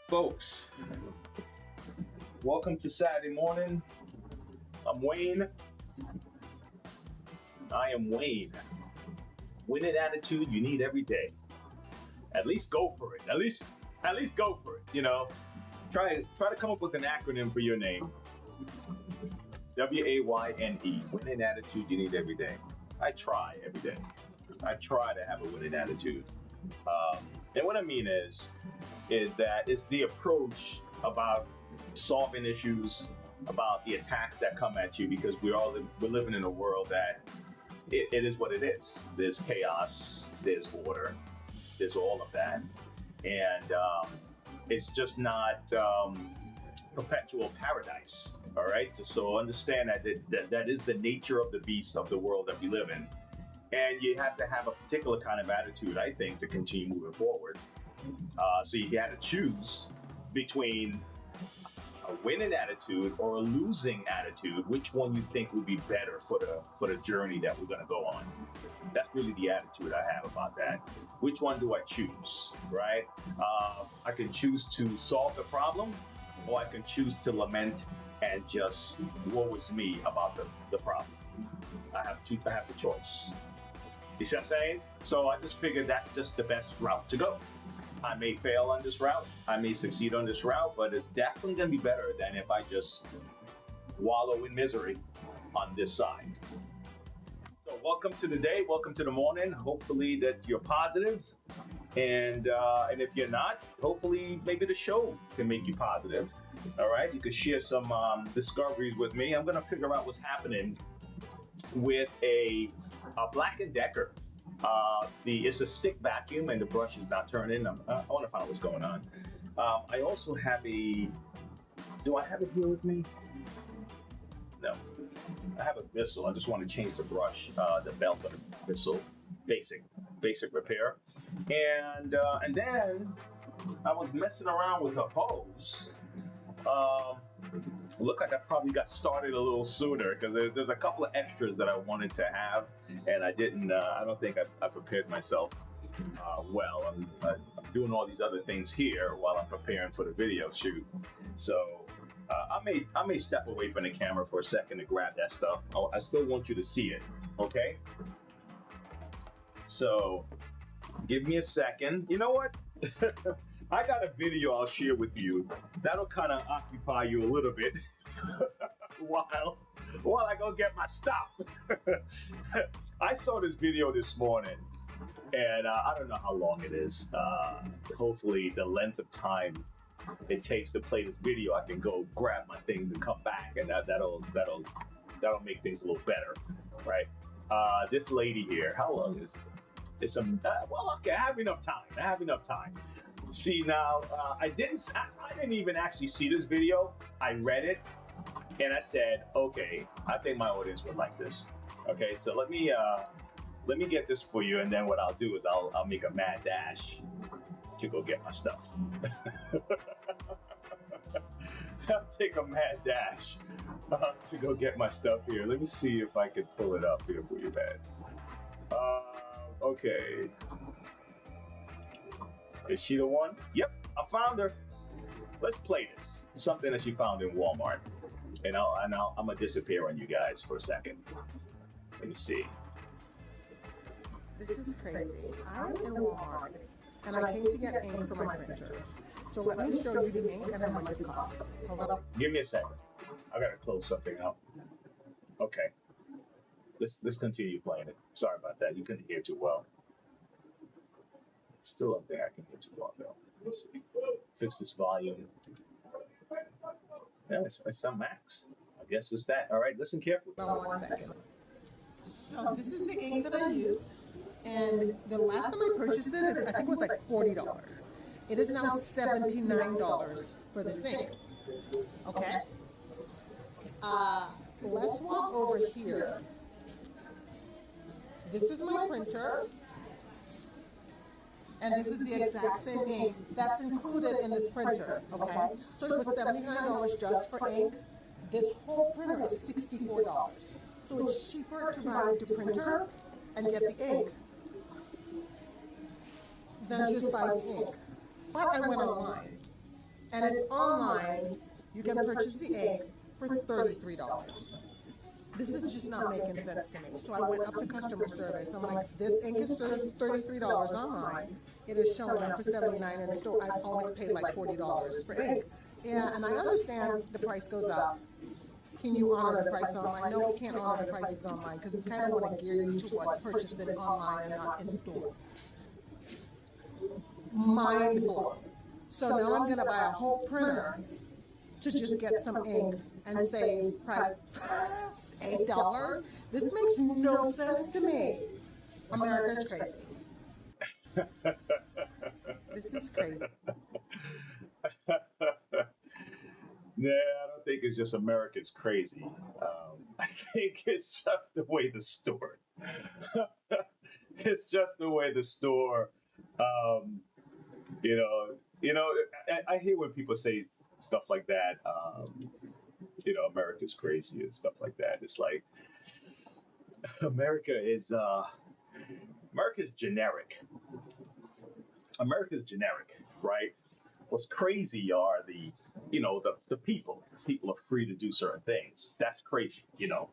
Folks, welcome to Saturday morning. I'm Wayne. I am Wayne. Winning attitude you need every day. At least go for it. At least go for it. You know, try to come up with an acronym for your name. WAYNE. Winning attitude you need every day. I try every day. I try to have a winning attitude. And what I mean is that it's the approach about solving issues, about the attacks that come at you, because we're living in a world that it is what it is. There's chaos, there's order, there's all of that, and it's just not perpetual paradise. All right, just so understand that is the nature of the beast of the world that we live in. And you have to have a particular kind of attitude, I think, to continue moving forward. So you got to choose between a winning attitude or a losing attitude. Which one you think would be better for the journey that we're going to go on? That's really the attitude I have about that. Which one do I choose, right? I can choose to solve the problem, or I can choose to lament and just woe is me about the problem. I have the choice. You see what I'm saying? So I just figured that's just the best route to go. I may fail on this route, I may succeed on this route, but it's definitely going to be better than if I just wallow in misery on this side. So welcome to the day, welcome to the morning. Hopefully that you're positive, and if you're not, hopefully maybe the show can make you positive. All right, you can share some discoveries with me. I'm going to figure out what's happening with a Black & Decker. It's a stick vacuum and the brush is not turning. I want to find out what's going on. I also have do I have it here with me? No. I have a Bissell. I just want to change the brush, the belt on the Bissell. Basic repair. And then I was messing around with a hose. Look like I probably got started a little sooner, because there's a couple of extras that I wanted to have, and I didn't. I don't think I prepared myself well. I'm doing all these other things here while I'm preparing for the video shoot. So I may step away from the camera for a second to grab that stuff. I still want you to see it, okay? So give me a second. You know what? I got a video I'll share with you that'll kind of occupy you a little bit while I go get my stuff. I saw this video this morning, and I don't know how long it is. Hopefully the length of time it takes to play this video, I can go grab my things and come back, and that'll make things a little better, right? This lady here, how long is it? It's well, okay, I have enough time. See, now, I didn't even actually see this video. I read it, and I said, okay, I think my audience would like this. Okay, so let me get this for you, and then what I'll do is I'll make a mad dash to go get my stuff. I'll take a mad dash to go get my stuff here. Let me see if I can pull it up here for you, man. Okay. Is she the one? Yep, I found her. Let's play this. Something that she found in Walmart. And I'm gonna disappear on you guys for a second. Let me see. This is crazy. I'm in Walmart, and I came to get ink for my printer. So let me show you the ink and how much it costs. Hold up. Give me a second. I gotta close something up. Okay. Let's continue playing it. Sorry about that. You couldn't hear too well. Still up there. I can hear too well though. Let's see. Fix this volume. Yeah, it's on max. I guess it's that. All right, listen carefully. Hold on 1 second. So this is the ink that I use, and the last time I purchased it, I think it was like $40. It is now $79 for this ink. Okay. Let's walk over here. This is my printer. And this is the exact same ink that's included in this printer, okay? So it was $79 just for ink. This whole printer is $64. So it's cheaper to buy the printer and get the ink than just buy the ink. But I went online and it's online. You can purchase the ink for $33. This is just not making sense to me. So I went up to customer service. I'm like, this ink is $33 online. It is showing up for $79 in store. I've always paid like $40 for ink. Yeah, and I understand the price goes up. Can you honor the price online? No, we can't honor the prices online because we kind of want to gear you towards purchasing online and not in store. Mind blown. So now I'm gonna buy a whole printer to just get some ink and save $8. This makes no sense to me. America's crazy. This is crazy. Yeah, I don't think it's just America's crazy. I think it's just the way the store. It's just the way the store. Um, you know, I hear when people say stuff like that. America's crazy and stuff like that. It's like America is America's generic. America's generic, right? What's crazy are the people. People are free to do certain things. That's crazy, you know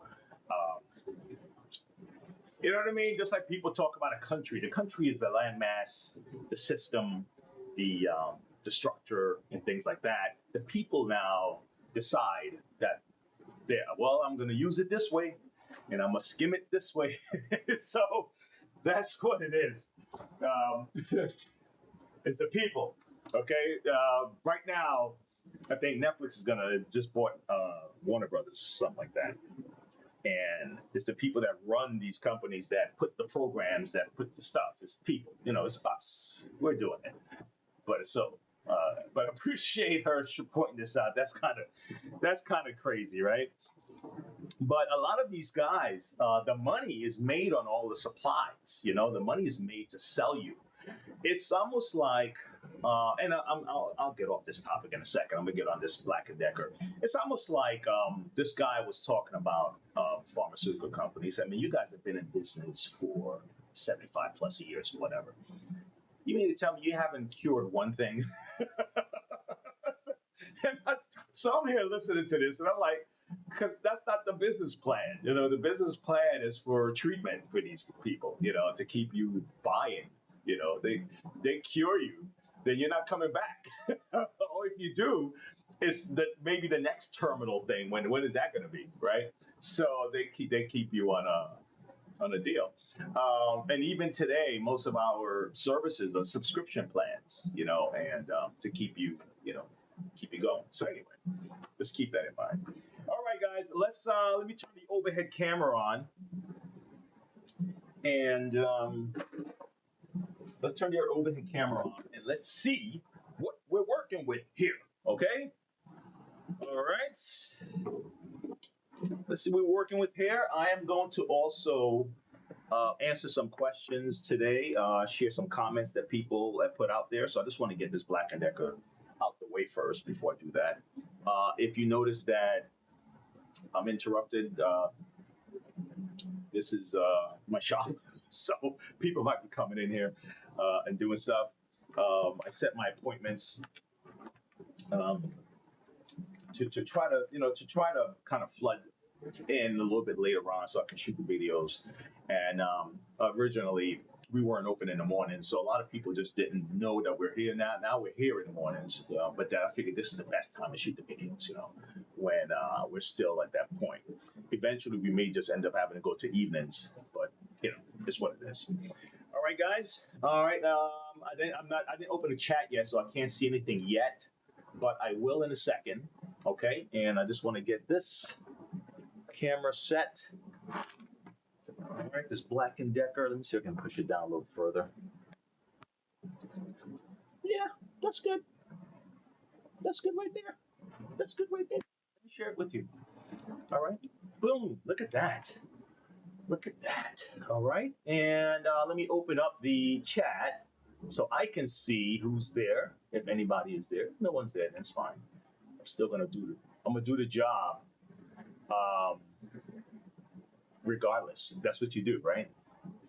what I mean? Just like people talk about a country. The country is the landmass, the system, the structure, and things like that. The people now decide that, well, I'm going to use it this way, and I'm going to skim it this way. So that's what it is. It's the people. Okay. Right now, I think Netflix is gonna just bought Warner Brothers, something like that. And it's the people that run these companies that put the programs, that put the stuff. It's people. It's us. We're doing it. But but I appreciate her pointing this out. That's kind of crazy, right? But a lot of these guys, the money is made on all the supplies. The money is made to sell you. It's almost like, and I'll get off this topic in a second. I'm gonna get on this Black and Decker. It's almost like this guy was talking about pharmaceutical companies. I mean, you guys have been in business for 75 plus years, whatever. You mean to tell me you haven't cured one thing? So I'm here listening to this, and I'm like, because that's not the business plan. The business plan is for treatment for these people, to keep you buying. They cure you, then you're not coming back. Or if you do, it's that maybe the next terminal thing. When is that going to be, right? So they keep you on a deal. And even today, most of our services are subscription plans, and to keep you going. So anyway, let's keep that in mind. All right, guys, let me turn the overhead camera on, and let's turn your overhead camera on, and let's see what we're working with here. Okay. All right. Let's see what we're working with here. I am going to also answer some questions today, share some comments that people have put out there. So I just want to get this Black and Decker out the way first before I do that. If you notice that I'm interrupted, this is my shop, so people might be coming in here and doing stuff. I set my appointments to try to kind of flood in a little bit later on so I can shoot the videos. And originally we weren't open in the morning, so a lot of people just didn't know that we're here now. Now we're here in the mornings, but I figured this is the best time to shoot the videos, when we're still at that point. Eventually we may just end up having to go to evenings, but it's what it is. All right, guys. All right. I didn't open the chat yet, so I can't see anything yet, but I will in a second. Okay. And I just want to get this camera set. All right, this Black and Decker. Let me see if I can push it down a little further. Yeah, that's good. That's good right there. That's good right there. Let me share it with you. All right. Boom. Look at that. Look at that. All right. And let me open up the chat so I can see who's there. If anybody is there. No one's there. That's fine. I'm still going to do the job. Regardless, that's what you do, right?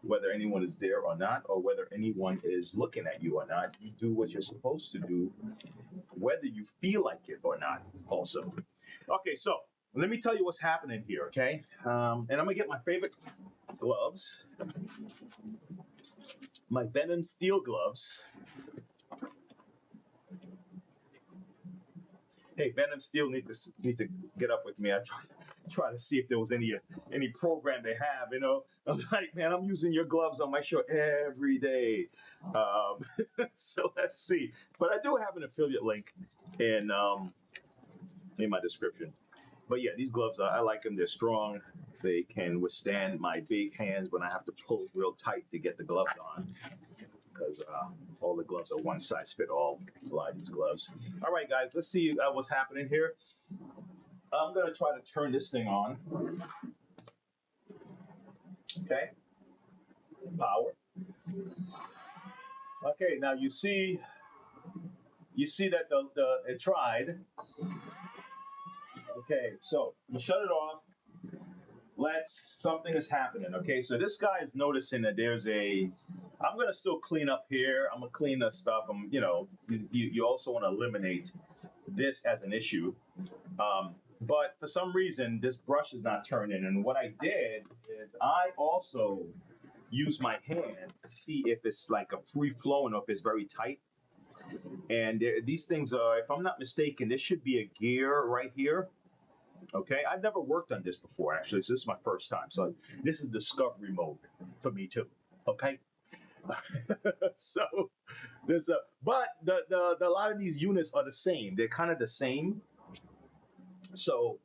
whether anyone is there or not, or whether anyone is looking at you or not. You do what you're supposed to do, whether you feel like it or not, also. Okay, so let me tell you what's happening here, okay? And I'm gonna get my favorite gloves, my Venom steel gloves. Hey, Venom Steel needs to get up with me. I try to see if there was any program they have. You know, I'm like, man, I'm using your gloves on my shirt every day. So let's see. But I do have an affiliate link in my description. But yeah, these gloves, I like them. They're strong. They can withstand my big hands when I have to pull real tight to get the gloves on. Because all the gloves are one size fit all. A lot of these gloves. All right, guys, let's see what's happening here. I'm gonna try to turn this thing on. Okay. Power. Okay, now you see that it tried. Okay, so you shut it off. Something is happening. Okay, so this guy is noticing that I'm gonna still clean up here. I'm gonna clean the stuff. You also want to eliminate this as an issue. But for some reason, this brush is not turning. And what I did is I also use my hand to see if it's like a free flowing or if it's very tight. And these things are, if I'm not mistaken, there should be a gear right here. Okay, I've never worked on this before, actually, so this is my first time. So this is discovery mode for me too. Okay, so but a lot of these units are the same. They're kind of the same. So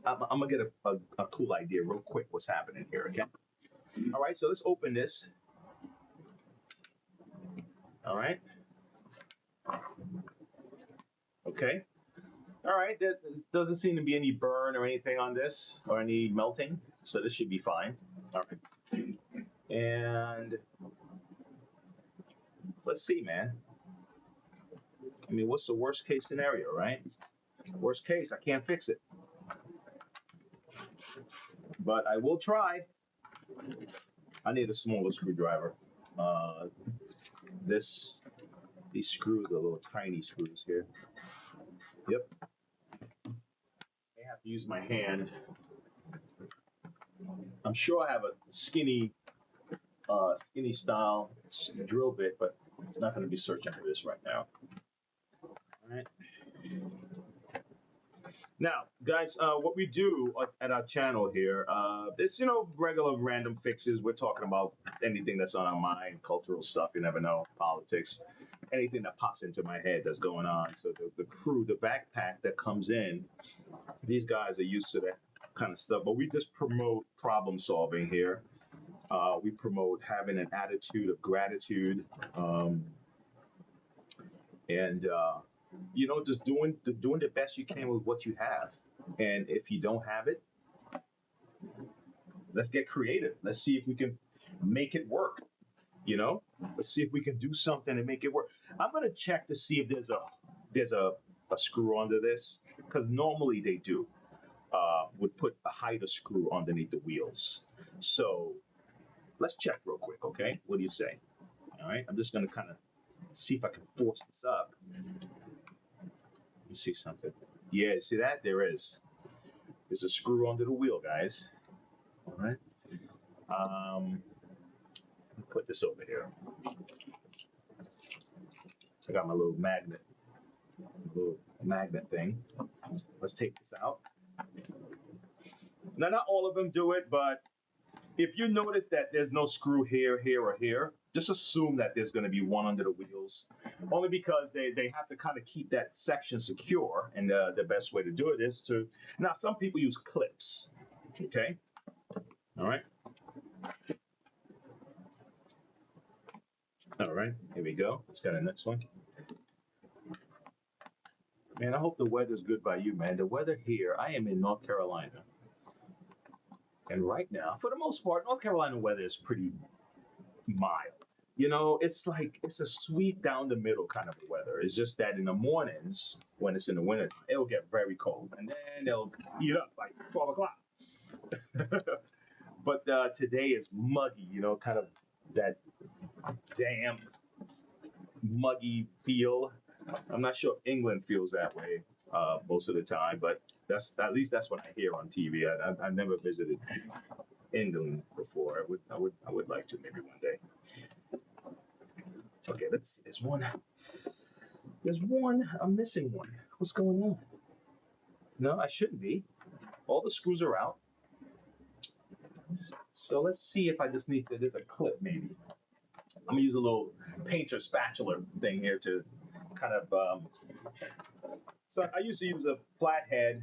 I'm gonna get a cool idea real quick what's happening here. Okay, all right. So let's open this. All right. Okay. All right, there doesn't seem to be any burn or anything on this, or any melting, so this should be fine. All right, and let's see, man. I mean, what's the worst case scenario, right? Worst case, I can't fix it, but I will try. I need a smaller screwdriver. These screws are little tiny screws here. Yep. I have to use my hand. I'm sure I have a skinny style drill bit, but I'm not going to be searching for this right now. All right. Now, guys, what we do at our channel here, it's, regular random fixes. We're talking about anything that's on our mind, cultural stuff, you never know, politics, anything that pops into my head that's going on. So the crew, the backpack that comes in, these guys are used to that kind of stuff. But we just promote problem solving here. We promote having an attitude of gratitude, and just doing the best you can with what you have. And if you don't have it, let's get creative. Let's see if we can make it work. Let's see if we can do something and make it work. I'm gonna check to see if there's a screw under this, because normally they do. Would put a hider screw underneath the wheels. So let's check real quick, okay? What do you say? All right, I'm just gonna kind of see if I can force this up. Let me see something. Yeah, see that? There is. There's a screw under the wheel, guys. All right. Put this over here. I got my little magnet thing. Let's take this out. Now, not all of them do it, but if you notice that there's no screw here, or here, just assume that there's going to be one under the wheels, only because they have to kind of keep that section secure, and the best way to do it is to, now some people use clips, okay? All right. All right, here we go. Let's get the next one. Man, I hope the weather's good by you, man. The weather here, I am in North Carolina. And right now, for the most part, North Carolina weather is pretty mild. It's a sweet down the middle kind of weather. It's just that in the mornings, when it's in the winter, it'll get very cold. And then it'll heat up like 12 o'clock. But today is muggy, kind of that damp, muggy feel. I'm not sure if England feels that way most of the time, but that's at least that's what I hear on TV. I've never visited England before. I would like to maybe one day. Okay, let's see. There's one. I'm missing one. What's going on? No, I shouldn't be. All the screws are out. So let's see if I just need to. There's a clip maybe. I'm gonna use a little painter spatula thing here to kind of. So I used to use a flathead,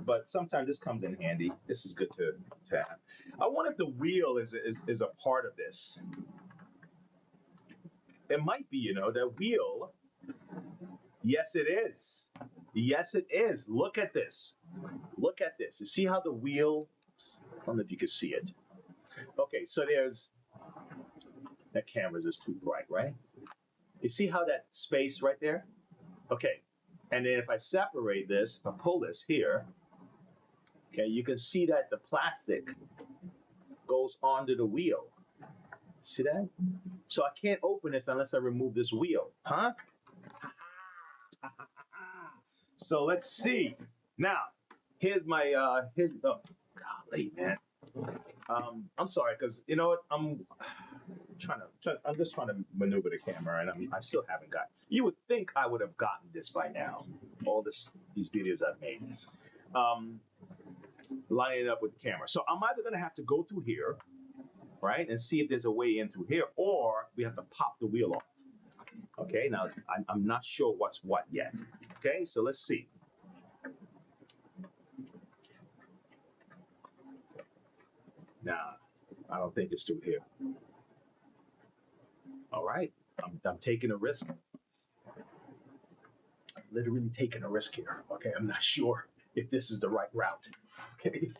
but sometimes this comes in handy. This is good to have. I wonder if the wheel is a part of this. It might be, that wheel. Yes, it is. Yes, it is. Look at this. Look at this. You see how the wheel, I don't know if you can see it. Okay, so there's, that camera's just too bright, right? You see how that space right there? Okay, and then if I separate this, if I pull this here, okay, you can see that the plastic goes onto the wheel. See that? So I can't open this unless I remove this wheel, huh? So let's see. Now, here's my, oh, golly, man. I'm sorry, because you know what? I'm just trying to maneuver the camera, and I still haven't got. You would think I would have gotten this by now. All these videos I've made, lining it up with the camera. So I'm either gonna have to go through here, right, and see if there's a way in through here, or we have to pop the wheel off. Okay, now I'm not sure what's what yet. Okay, so let's see. Nah, I don't think it's through here. All right, I'm taking a risk. I'm literally taking a risk here. Okay, I'm not sure if this is the right route. Okay,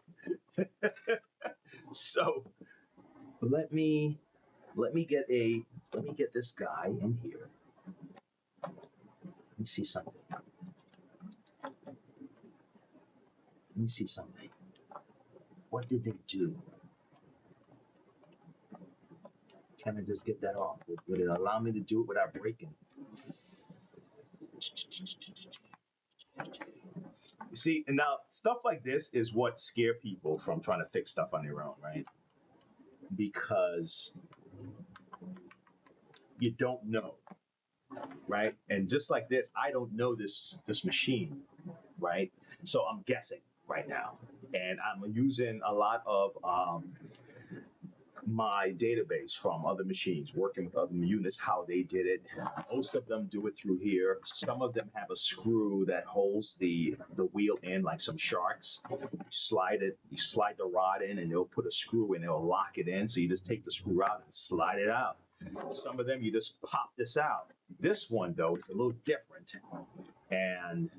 so let me get this guy in here. Let me see something. What did they do? Can I just get that off? Would it allow me to do it without breaking? You see, and now stuff like this is what scare people from trying to fix stuff on their own, right? Because you don't know, right? And just like this, I don't know this machine, right? So I'm guessing right now, and I'm using a lot of my database from other machines, working with other units, how they did it. Most of them do it through here. Some of them have a screw that holds the wheel in, like some sharks. You slide the rod in, and they'll put a screw in, they'll lock it in. So you just take the screw out and slide it out. Some of them you just pop this out. This one though, it's a little different, and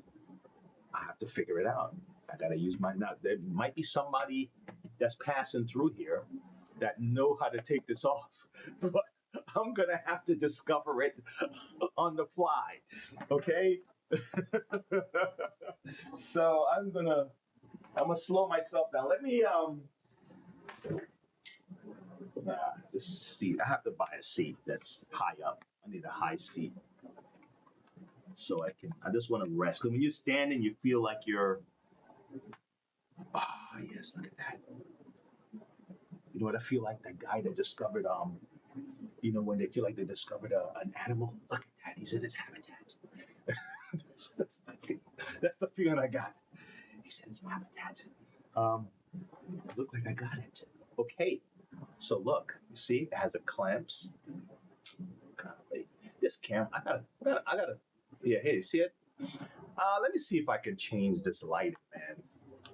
I have to figure it out. I gotta use my, now there might be somebody that's passing through here that know how to take this off, but I'm gonna have to discover it on the fly, okay? So I'm gonna slow myself down. Let me this seat. I have to buy a seat that's high up. I need a high seat so I just want to rest. Because when you're standing, you feel like you're. Ah, yes, look at that. You know what I feel like? That guy that discovered, when they feel like they discovered an animal. Look at that. He's in his habitat. that's the feeling I got. He's in his habitat. Look like I got it. Okay. So look, you see, it has a clamps. Golly. This camera, I gotta. Yeah, hey, you see it? Let me see if I can change this lighting, man,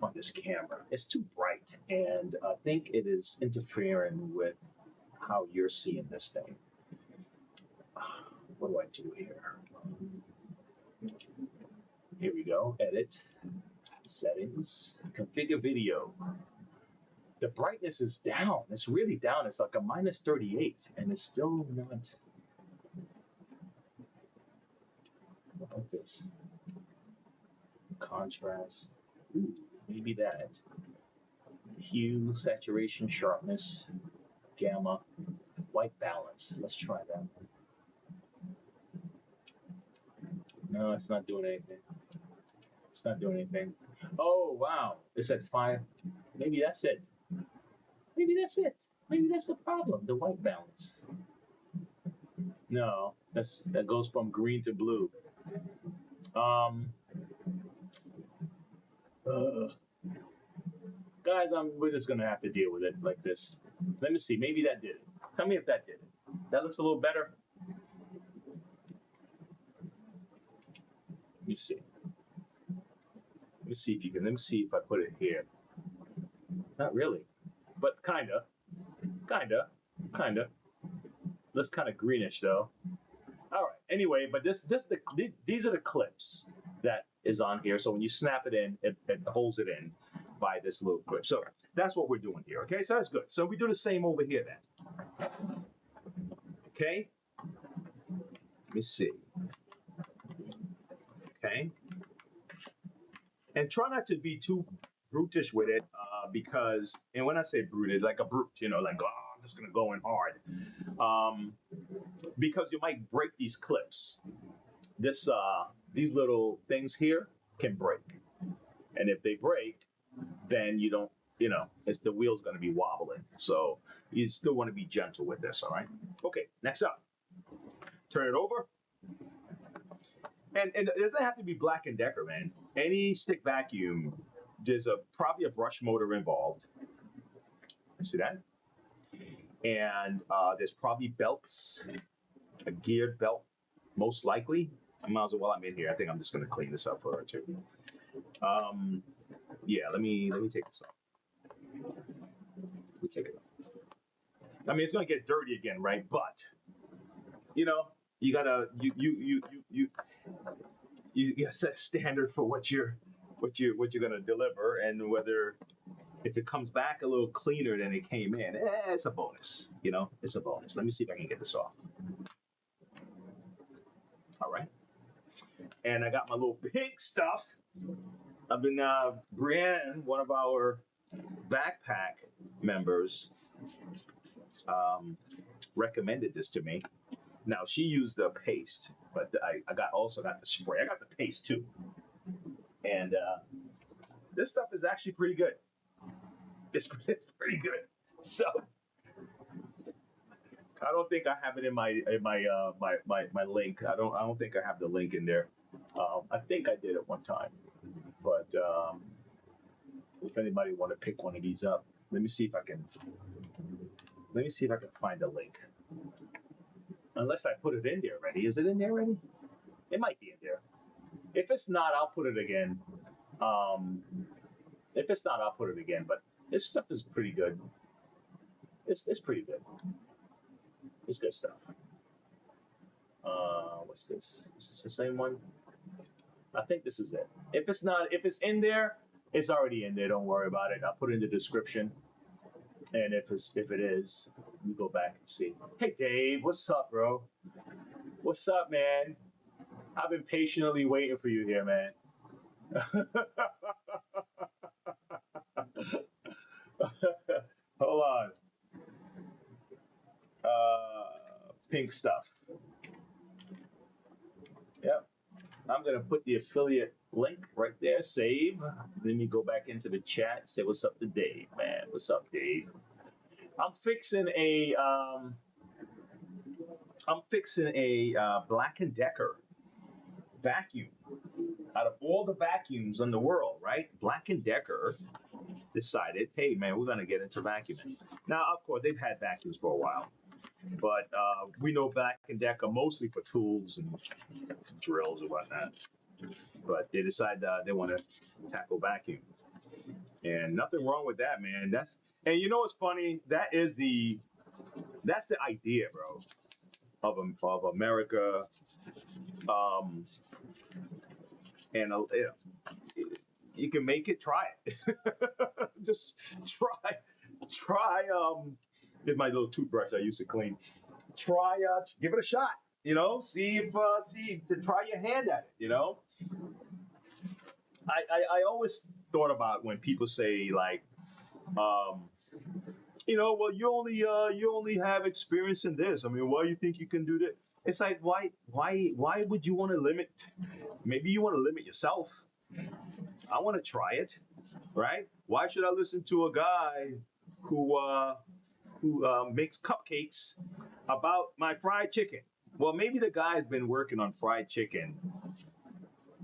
on this camera. It's too bright, and I think it is interfering with how you're seeing this thing. What do I do here? Here we go. Edit. Settings. Configure video. The brightness is down. It's really down. It's like a minus 38, and it's still not. What about this? Contrast. Ooh, maybe that. Hue, saturation, sharpness, gamma. White balance. Let's try that. No, it's not doing anything. It's not doing anything. Oh, wow. It's at 5. Maybe that's it. Maybe that's it. Maybe that's the problem, the white balance. No, that goes from green to blue. Um, guys, we're just gonna have to deal with it like this. Let me see. Maybe that did it. Tell me if that did it. That looks a little better. Let me see. Let me see if you can. Let me see if I put it here. Not really, but kinda. Looks kind of greenish though. All right. Anyway, but these are the clips that is on here. So when you snap it in, it holds it in by this little clip. So that's what we're doing here. Okay, so that's good. So we do the same over here then. Okay. Let me see. Okay. And try not to be too brutish with it, because, and when I say brutish, like a brute, like, oh, I'm just gonna go in hard, because you might break these clips. These little things here can break, and if they break, then you don't, it's the wheel's gonna be wobbling. So you still want to be gentle with this. All right. Okay. Next up, turn it over. And it doesn't have to be Black & Decker, man. Any stick vacuum, there's probably a brush motor involved. See that? And there's probably belts, a geared belt, most likely. I might as well, while I'm in here, I think I'm just going to clean this up for her too. Yeah, let me take this off. We take it off. I mean, it's going to get dirty again, right? But you gotta you gotta set a standard for what you're gonna deliver, and whether if it comes back a little cleaner than it came in, it's a bonus. It's a bonus. Let me see if I can get this off. All right, and I got my little pink stuff. I've been Brienne, one of our backpack members, recommended this to me. Now, she used the paste, but I also got the spray. I got the paste too. And this stuff is actually pretty good. It's pretty good. So I don't think I have it in my link. I don't think I have the link in there. I think I did it one time, but if anybody want to pick one of these up, let me see if I can find the link. Unless I put it in there already. Is it in there already? It might be in there. If it's not, I'll put it again. If it's not, I'll put it again. But this stuff is pretty good. It's pretty good. It's good stuff. What's this? Is this the same one? I think this is it. If it's in there, it's already in there. Don't worry about it. I'll put it in the description. And if it is, let me go back and see. Hey Dave, what's up, bro? What's up, man? I've been patiently waiting for you here, man. Hold on. Pink stuff. Yep. I'm gonna put the affiliate link right there. Save. Let me go back into the chat and say what's up to Dave, man. What's up, Dave? I'm fixing a Black & Decker vacuum. Out of all the vacuums in the world, right? Black & Decker decided, hey man, we're gonna get into vacuuming. Now, of course, they've had vacuums for a while, but we know Black & Decker mostly for tools and drills and whatnot. But they decided they want to tackle vacuum, and nothing wrong with that, man. And you know what's funny? That's the idea, bro, of America. And you can make it. Try it. Just try. With my little toothbrush I used to clean. Try. Give it a shot. See to try your hand at it. I always thought about when people say like, Well, you only have experience in this. I mean, why do you think you can do that? It's like, why would you want to limit? Maybe you want to limit yourself. I want to try it, right? Why should I listen to a guy who uh, who makes cupcakes about my fried chicken? Well, maybe the guy's been working on fried chicken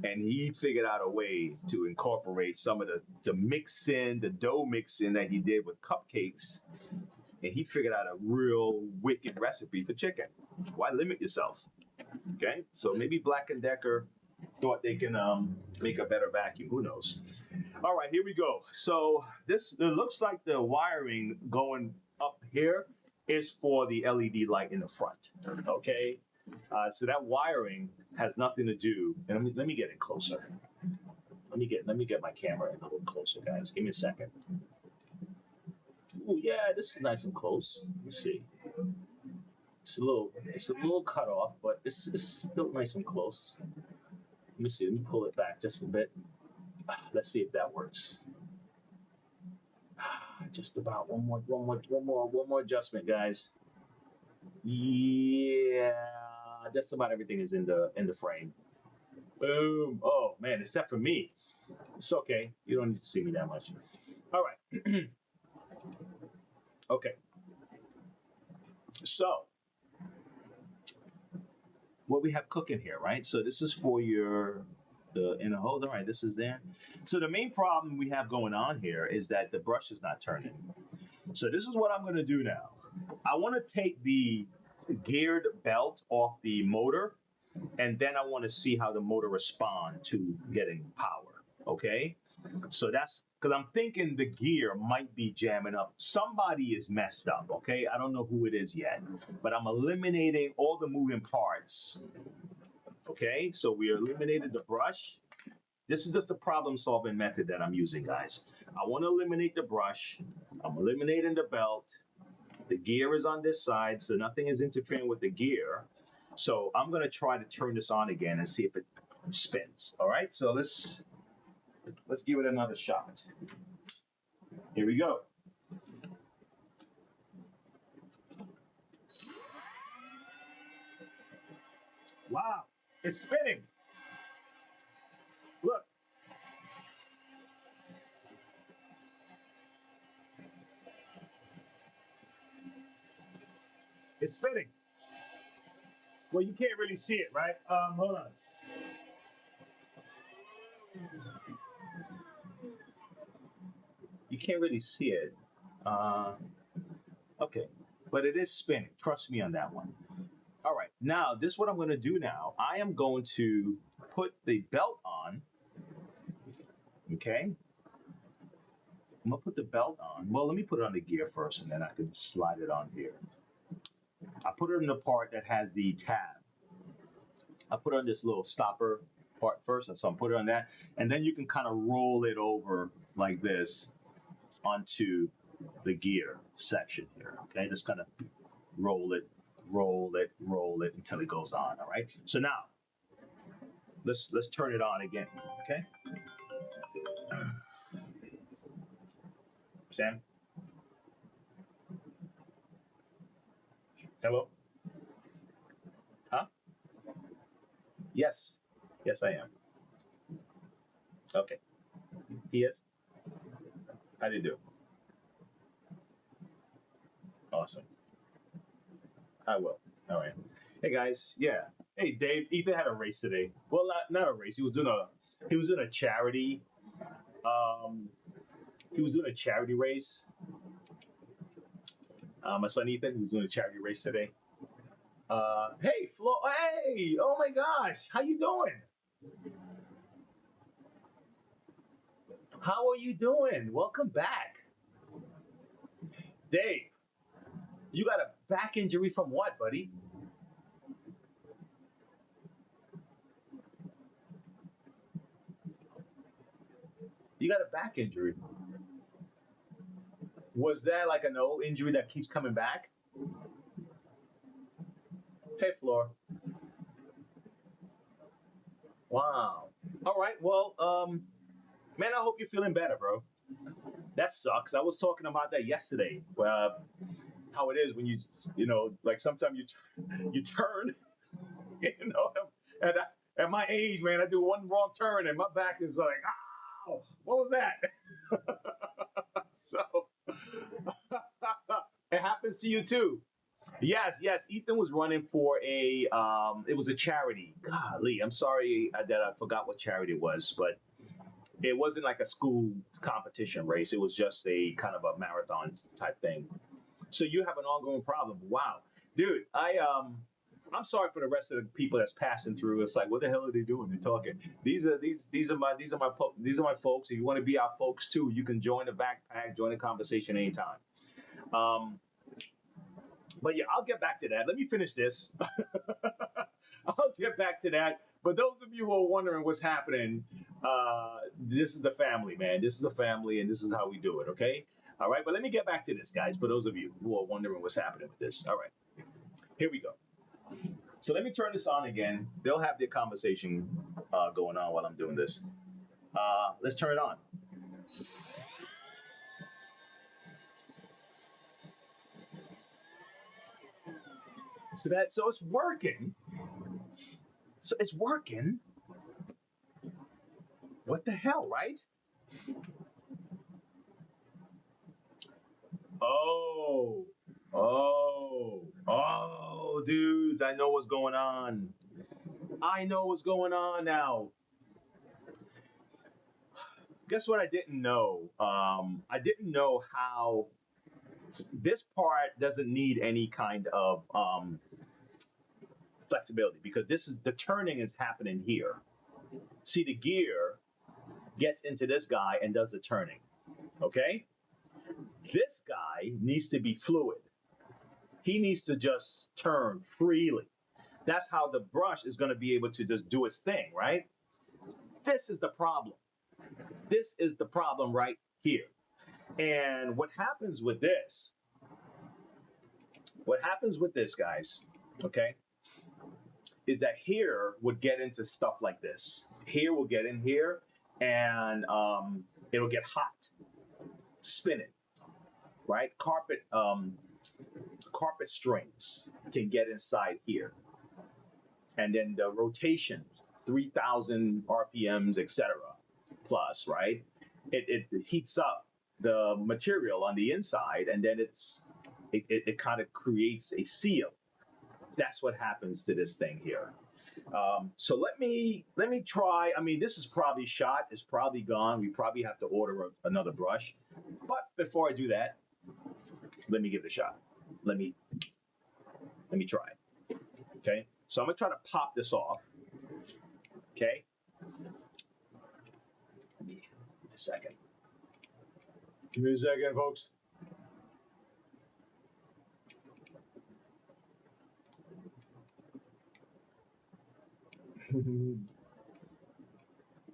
and he figured out a way to incorporate some of the mixing, the dough mixing that he did with cupcakes, and he figured out a real wicked recipe for chicken. Why limit yourself? Okay, so maybe Black and Decker thought they can make a better vacuum. Who knows? All right, here we go. So this it looks like the wiring going up here is for the LED light in the front. Okay, so that wiring has nothing to do. And let me get it closer. Let me get my camera a little closer, guys. Give me a second. Oh yeah, this is nice and close. Let's see. It's a little cut off, but it's still nice and close. Let me see. Let me pull it back just a bit. Let's see if that works. Just about one more adjustment, guys. Yeah, just about everything is in the frame. Boom. Oh man, except for me. It's okay. You don't need to see me that much. All right. Okay. So what we have cooking here, right? So this is for the inner hose. All right, this is there. So the main problem we have going on here is that the brush is not turning. So this is what I'm going to do now. I want to take the geared belt off the motor, and then I want to see how the motor respond to getting power. Okay, so that's because I'm thinking the gear might be jamming up. Somebody is messed up. Okay, I don't know who it is yet, but I'm eliminating all the moving parts. Okay, so we eliminated the brush. This is just the problem solving method that I'm using, guys. I want to eliminate the brush. I'm eliminating the belt. The gear is on this side, so nothing is interfering with the gear. So I'm going to try to turn this on again and see if it spins. All right, so let's give it another shot. Here we go. Wow, it's spinning. Look, it's spinning. Well, you can't really see it, right? Hold on. You can't really see it. Uh, okay, but it is spinning. Trust me on that one. All right, now this is what I'm going to do now. I am going to put the belt on. Okay, I'm gonna put the belt on. Well, let me put it on the gear first, and then I can slide it on here. I put it in the part that has the tab. I put on this little stopper part first, so I'm putting it on that, and then you can kind of roll it over like this onto the gear section here. Okay, just kind of roll it, roll it, roll it until it goes on. All right. So now let's turn it on again. Okay, Sam. Hello. Huh? Yes. Yes, I am. Okay. He is. How do you do? Awesome. I will. All right. Hey guys. Yeah. Hey Dave. Ethan had a race today. Well, not a race. He was doing a charity. He was doing a charity race. My son Ethan, he was doing a charity race today. Hey Flo. Hey. Oh my gosh. How you doing? How are you doing? Welcome back, Dave. You got a back injury from what, buddy? You got a back injury. Was that like an old injury that keeps coming back? Hey, Floor. Wow. All right. Well, man, I hope you're feeling better, bro. That sucks. I was talking about that yesterday. How it is when like sometimes you turn, you know, at my age, man, I do one wrong turn and my back is like, ow, what was that? So it happens to you too. Yes. Ethan was running for it was a charity. Golly, I'm sorry that I forgot what charity it was, but it wasn't like a school competition race. It was just a kind of a marathon type thing. So you have an ongoing problem. Wow, dude, I'm sorry for the rest of the people that's passing through. It's like, what the hell are they doing? They're talking. These are my folks. If you want to be our folks too, you can join the backpack, join the conversation anytime. But yeah, I'll get back to that. Let me finish this. I'll get back to that. But those of you who are wondering what's happening, this is the family, man. This is a family, and this is how we do it, okay? All right, but let me get back to this, guys, for those of you who are wondering what's happening with this. All right, here we go. So let me turn this on again. They'll have their conversation going on while I'm doing this. Let's turn it on. So it's working. So it's working. What the hell, right? Oh, dudes, I know what's going on. I know what's going on now. Guess what I didn't know? I didn't know how this part doesn't need any kind of flexibility because the turning is happening here. See, the gear gets into this guy and does the turning. Okay? This guy needs to be fluid. He needs to just turn freely. That's how the brush is going to be able to just do its thing, right? This is the problem. This is the problem right here. And what happens with this, guys, okay, is that here would get into stuff like this. Here will get in here and it'll get hot, spinning, right? Carpet strings can get inside here. And then the rotation, 3,000 RPMs, etc. plus, right? It heats up the material on the inside, and then it kind of creates a seal. That's what happens to this thing here. So let me try. I mean, this is probably shot. It's probably gone. We probably have to order another brush. But before I do that, let me give it a shot. Let me try it. Okay. So I'm gonna try to pop this off. Okay. Give me a second. Give me a second, folks.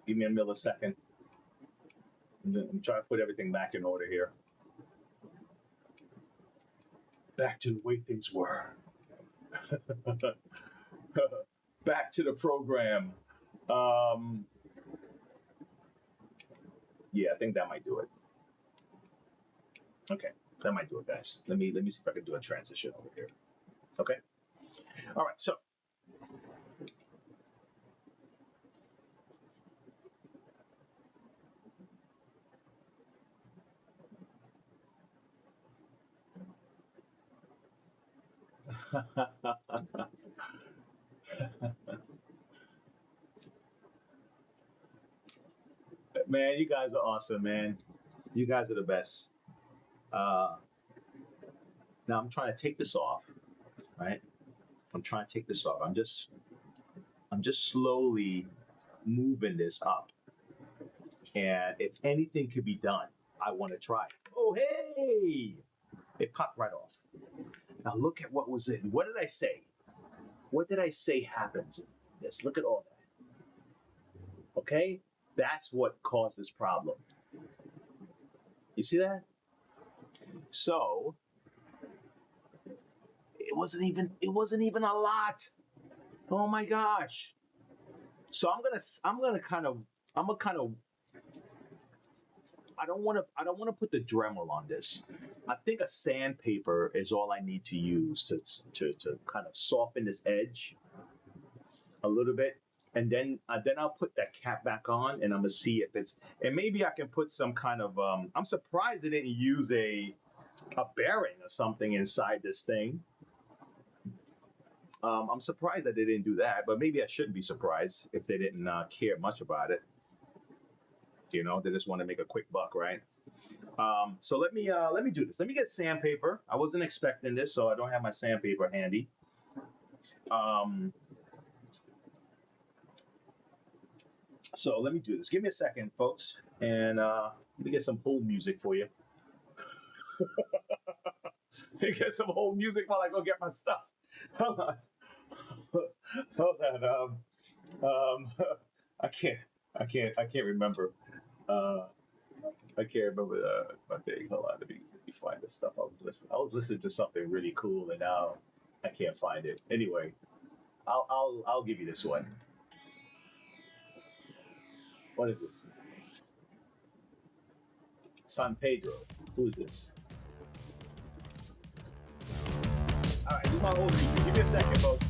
Give me a millisecond. I'm trying to put everything back in order here. Back to the way things were. Back to the program. Yeah, I think that might do it. Okay, that might do it, guys. Let me see if I can do a transition over here. Okay. All right, so man, you guys are awesome, man. You guys are the best. Now I'm trying to take this off, right? I'm trying to take this off. I'm just slowly moving this up. And if anything could be done, I want to try. Oh, hey! It popped right off. Now look at what was in. What did I say? What did I say happens? Let's look at all that. Okay? That's what caused this problem. You see that? So it wasn't even a lot. Oh my gosh. So I'm gonna kind of I don't want to put the Dremel on this. I think a sandpaper is all I need to use to kind of soften this edge a little bit, and then I'll put that cap back on, and I'm gonna see if it's, and maybe I can put some kind of I'm surprised they didn't use a bearing or something inside this thing. I'm surprised that they didn't do that, but maybe I shouldn't be surprised if they didn't care much about it. You know, they just want to make a quick buck, right? So let me do this. Let me get sandpaper. I wasn't expecting this, so I don't have my sandpaper handy. Um, so let me do this. Give me a second, folks, and let me get some hold music for you. Let me get some hold music while I go get my stuff. Hold on. Hold on. Um, I can't. I can't remember. Uh, I can't remember my thing. Hold on. Let me find the stuff I was listening. I was listening to something really cool, and now I can't find it. Anyway, I'll give you this one. What is this? San Pedro. Who is this? All right, this is my old review. Give me a second, folks.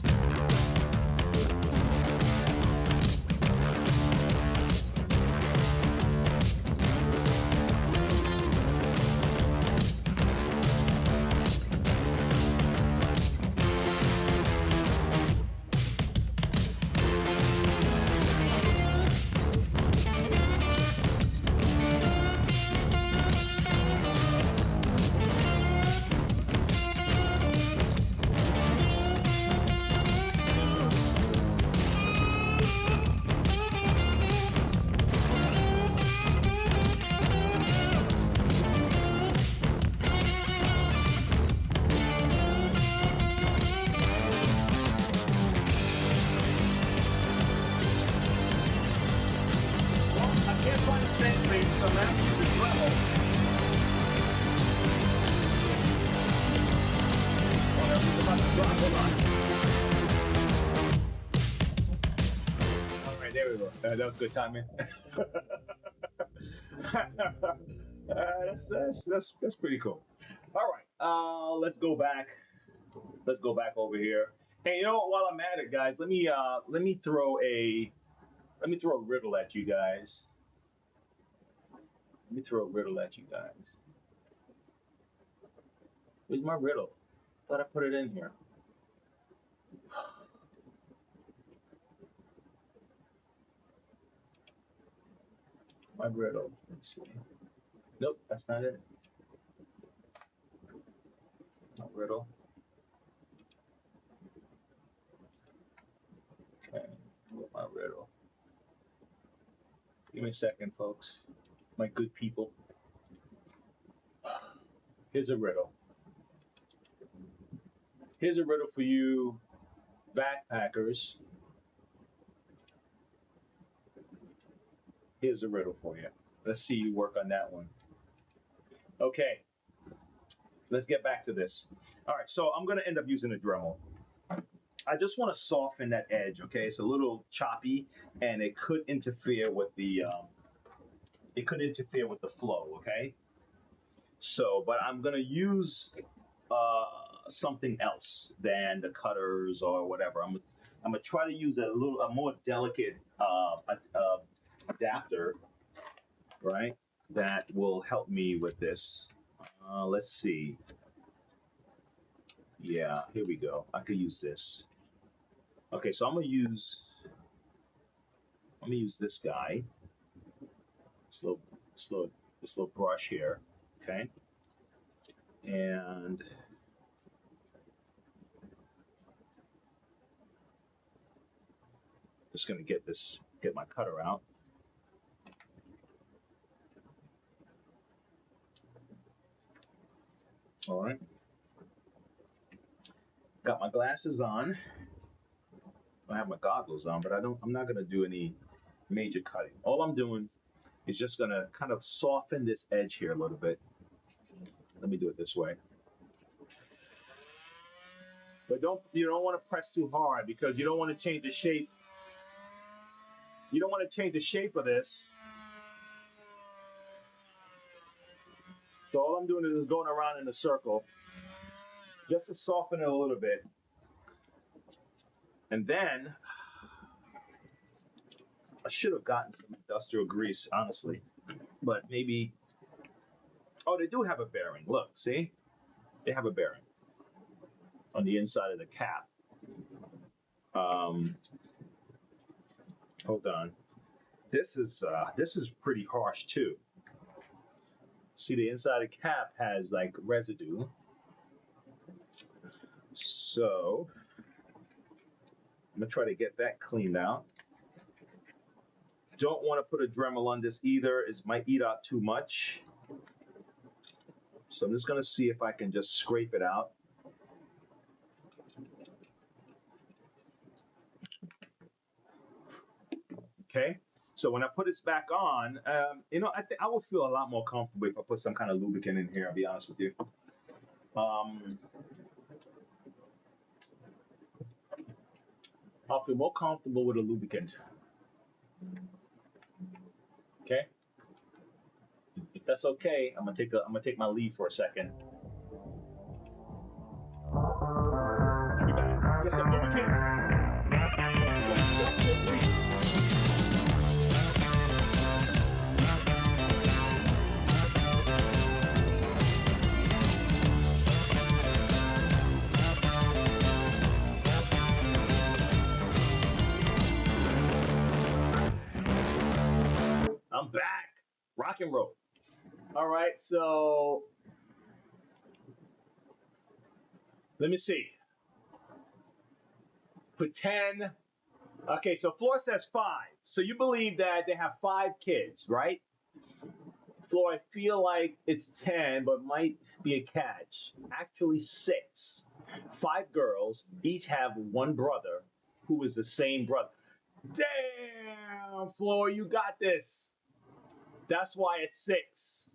That was good timing. That's pretty cool. All right, let's go back. Let's go back over here. Hey, you know what? While I'm at it, guys, let me throw a riddle at you guys. Let me throw a riddle at you guys. Where's my riddle? Thought I put it in here. My riddle. Let's see. Nope, that's not it. My riddle. Okay, my riddle. Give me a second, folks. My good people. Here's a riddle. Here's a riddle for you, backpackers. Here's a riddle for you. Let's see you work on that one. Okay, let's get back to this. All right, so I'm going to end up using a Dremel. I just want to soften that edge, okay? It's a little choppy, and it could interfere with the flow, okay? So, but I'm going to use something else than the cutters or whatever. I'm gonna try to use a more delicate adapter, right? That will help me with this. Let's see. Yeah, here we go. I could use this. Okay, so I'm gonna use this guy. This little brush here. Okay, and just gonna get my cutter out. All right. Got my glasses on. I have my goggles on, but I'm not gonna do any major cutting. All I'm doing is just gonna kind of soften this edge here a little bit. Let me do it this way. But you don't want to press too hard because you don't want to change the shape. You don't want to change the shape of this. So all I'm doing is going around in a circle just to soften it a little bit. And then I should have gotten some industrial grease, honestly. But maybe, oh, they do have a bearing. Look, see? They have a bearing on the inside of the cap. Hold on. This is pretty harsh too. See, the inside of the cap has like residue. So I'm gonna try to get that cleaned out. Don't want to put a Dremel on this either. It might eat out too much. So I'm just gonna see if I can just scrape it out. Okay. So when I put this back on, you know, I think I would feel a lot more comfortable if I put some kind of lubricant in here. I'll be honest with you. I'll feel more comfortable with a lubricant. Okay. If that's okay, I'm gonna take my leave for a second. I'll be back. Get some lubricant. Some industrial grease. I'm back. Rock and roll. All right, so let me see. Put 10. Okay, so Floor says 5. So you believe that they have 5 kids, right? Floor, I feel like it's 10, but might be a catch. Actually 6. 5 girls, each have one brother who is the same brother. Damn, Floor, you got this. That's why it's 6.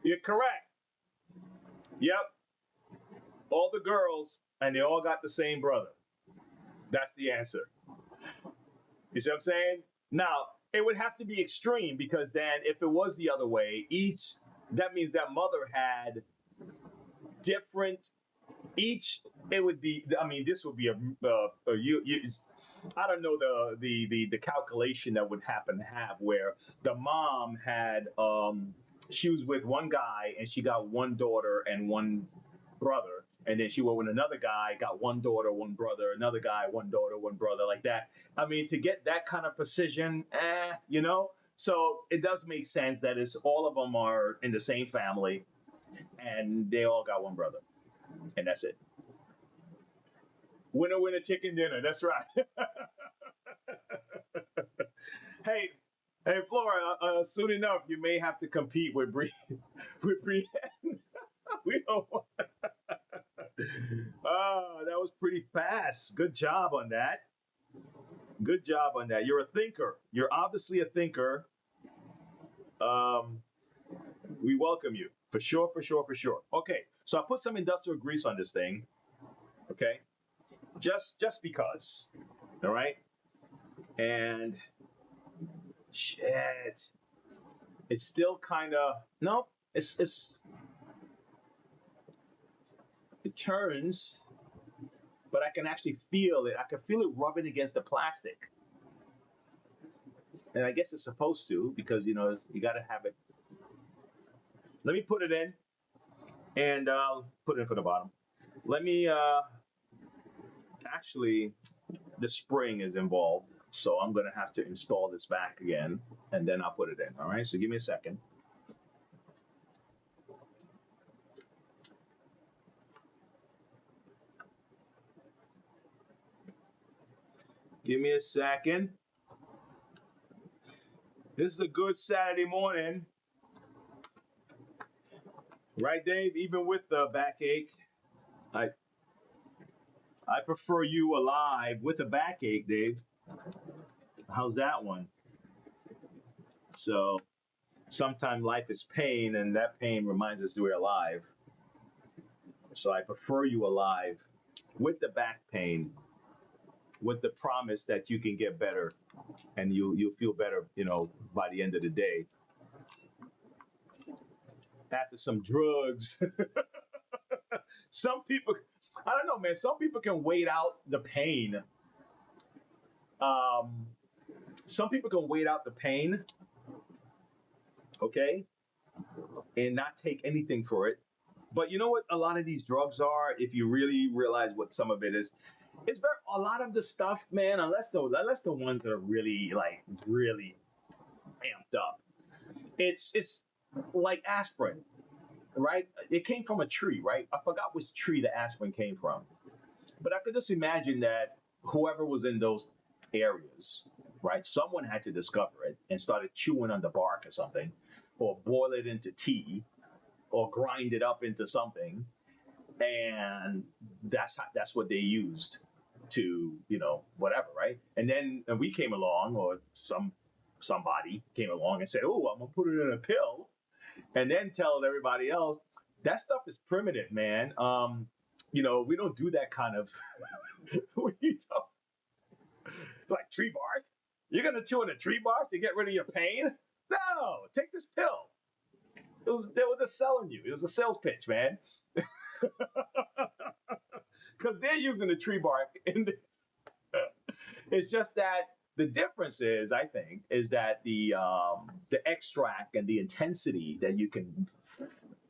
You're correct. Yep. All the girls, and they all got the same brother. That's the answer. You see what I'm saying? Now, it would have to be extreme because then if it was the other way, that means that mother had different, it would be, I mean, this would be I don't know the calculation that would happen to have where the mom had, she was with one guy and she got one daughter and one brother. And then she went with another guy, got one daughter, one brother, another guy, one daughter, one brother, like that. I mean, to get that kind of precision, you know? So it does make sense that it's all of them are in the same family and they all got one brother. And that's it. Winner, winner, chicken dinner. That's right. Hey, Flora, soon enough, you may have to compete with Brienne. We don't want. Oh, that was pretty fast. Good job on that. Good job on that. You're a thinker. You're obviously a thinker. We welcome you. For sure, for sure, for sure. Okay, so I put some industrial grease on this thing. Okay, just because. All right, and shit, it's still kind of no. It turns, but I can actually feel it. I can feel it rubbing against the plastic, and I guess it's supposed to because you know you got to have it. Let me put it in, and put it in for the bottom. Let me actually, the spring is involved, so I'm gonna have to install this back again, and then I'll put it in. All right, so give me a second. Give me a second. This is a good Saturday morning. Right, Dave? Even with the backache, I prefer you alive with a backache, Dave. How's that one? So, sometimes life is pain, and that pain reminds us that we're alive. So I prefer you alive with the back pain with the promise that you can get better and you'll feel better, by the end of the day after some drugs. Some people, I don't know, man. Some people can wait out the pain. Um, some people can wait out the pain, okay, and not take anything for it. But you know what? A lot of these drugs are, if you really realize what some of it is, it's very a lot of the stuff, man. Unless the ones that are really like really amped up, it's like aspirin, right? It came from a tree, right? I forgot which tree the aspirin came from, but I could just imagine that whoever was in those areas, right? Someone had to discover it and started chewing on the bark or something, or boil it into tea, or grind it up into something, and that's what they used to whatever, right? And then we came along, or somebody came along and said, "Oh, I'm gonna put it in a pill," and then tell everybody else that stuff is primitive, man. We don't do that kind of. What you talk like tree bark? You're gonna chew on a tree bark to get rid of your pain? No, take this pill. They were just selling you. It was a sales pitch, man. Because they're using the tree bark. It's just that the difference is, I think, is that the extract and the intensity that you can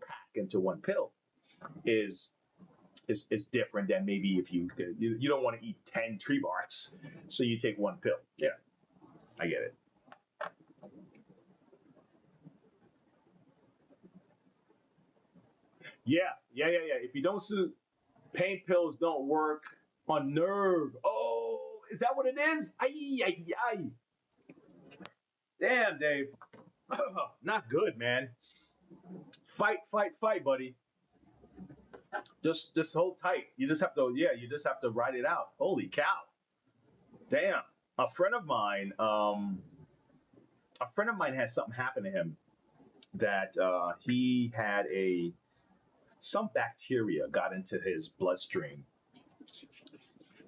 pack into one pill is different than maybe if you don't want to eat 10 tree barks, so you take one pill. Yeah, I get it. Yeah. If you don't see pain pills don't work on nerve. Oh, is that what it is? Ay, ay, ay. Damn, Dave. Not good, man. Fight, buddy. Just hold tight. You just have to ride it out. Holy cow. Damn. A friend of mine, had something happen to him that he had some bacteria got into his bloodstream,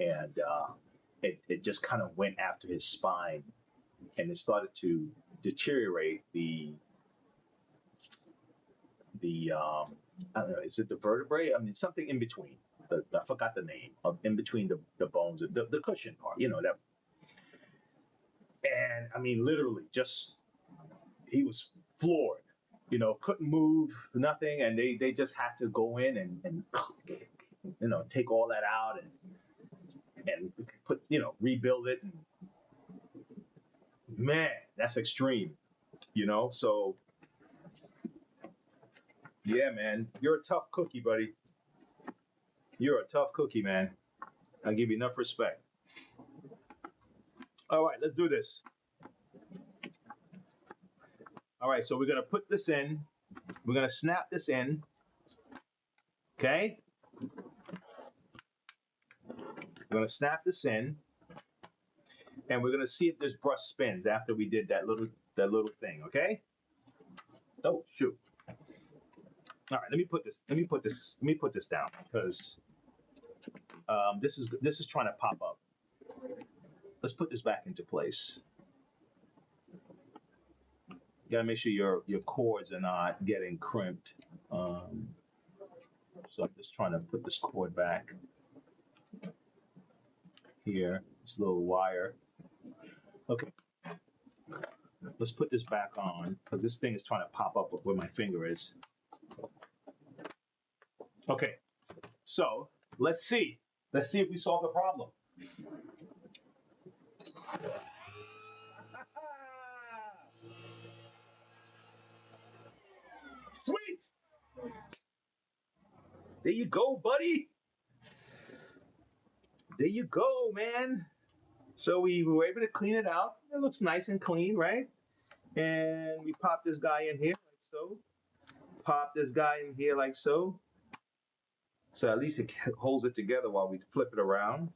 and it just kind of went after his spine, and it started to deteriorate the I don't know, is it the vertebrae? I mean, something in between. I forgot the name of in between the bones, the cushion part. That. And I mean, literally, just he was floored. Couldn't move, nothing, and they just had to go in and take all that out and put rebuild it. And man, that's extreme. So yeah, man, you're a tough cookie, buddy. You're a tough cookie, man. I'll give you enough respect. All right, let's do this. All right, so we're gonna put this in. We're gonna snap this in. Okay. We're gonna snap this in, and we're gonna see if this brush spins after we did that little thing. Okay. Oh shoot. All right, let me put this down because this is trying to pop up. Let's put this back into place. You gotta make sure your cords are not getting crimped. So I'm just trying to put this cord back here. This little wire. Okay. Let's put this back on because this thing is trying to pop up where my finger is. Okay. So let's see. Let's see if we solve the problem. Sweet. There you go, buddy. There you go, man. So we were able to clean it out. It looks nice and clean, right? And we pop this guy in here like so. Pop this guy in here like so. So at least it holds it together while we flip it around.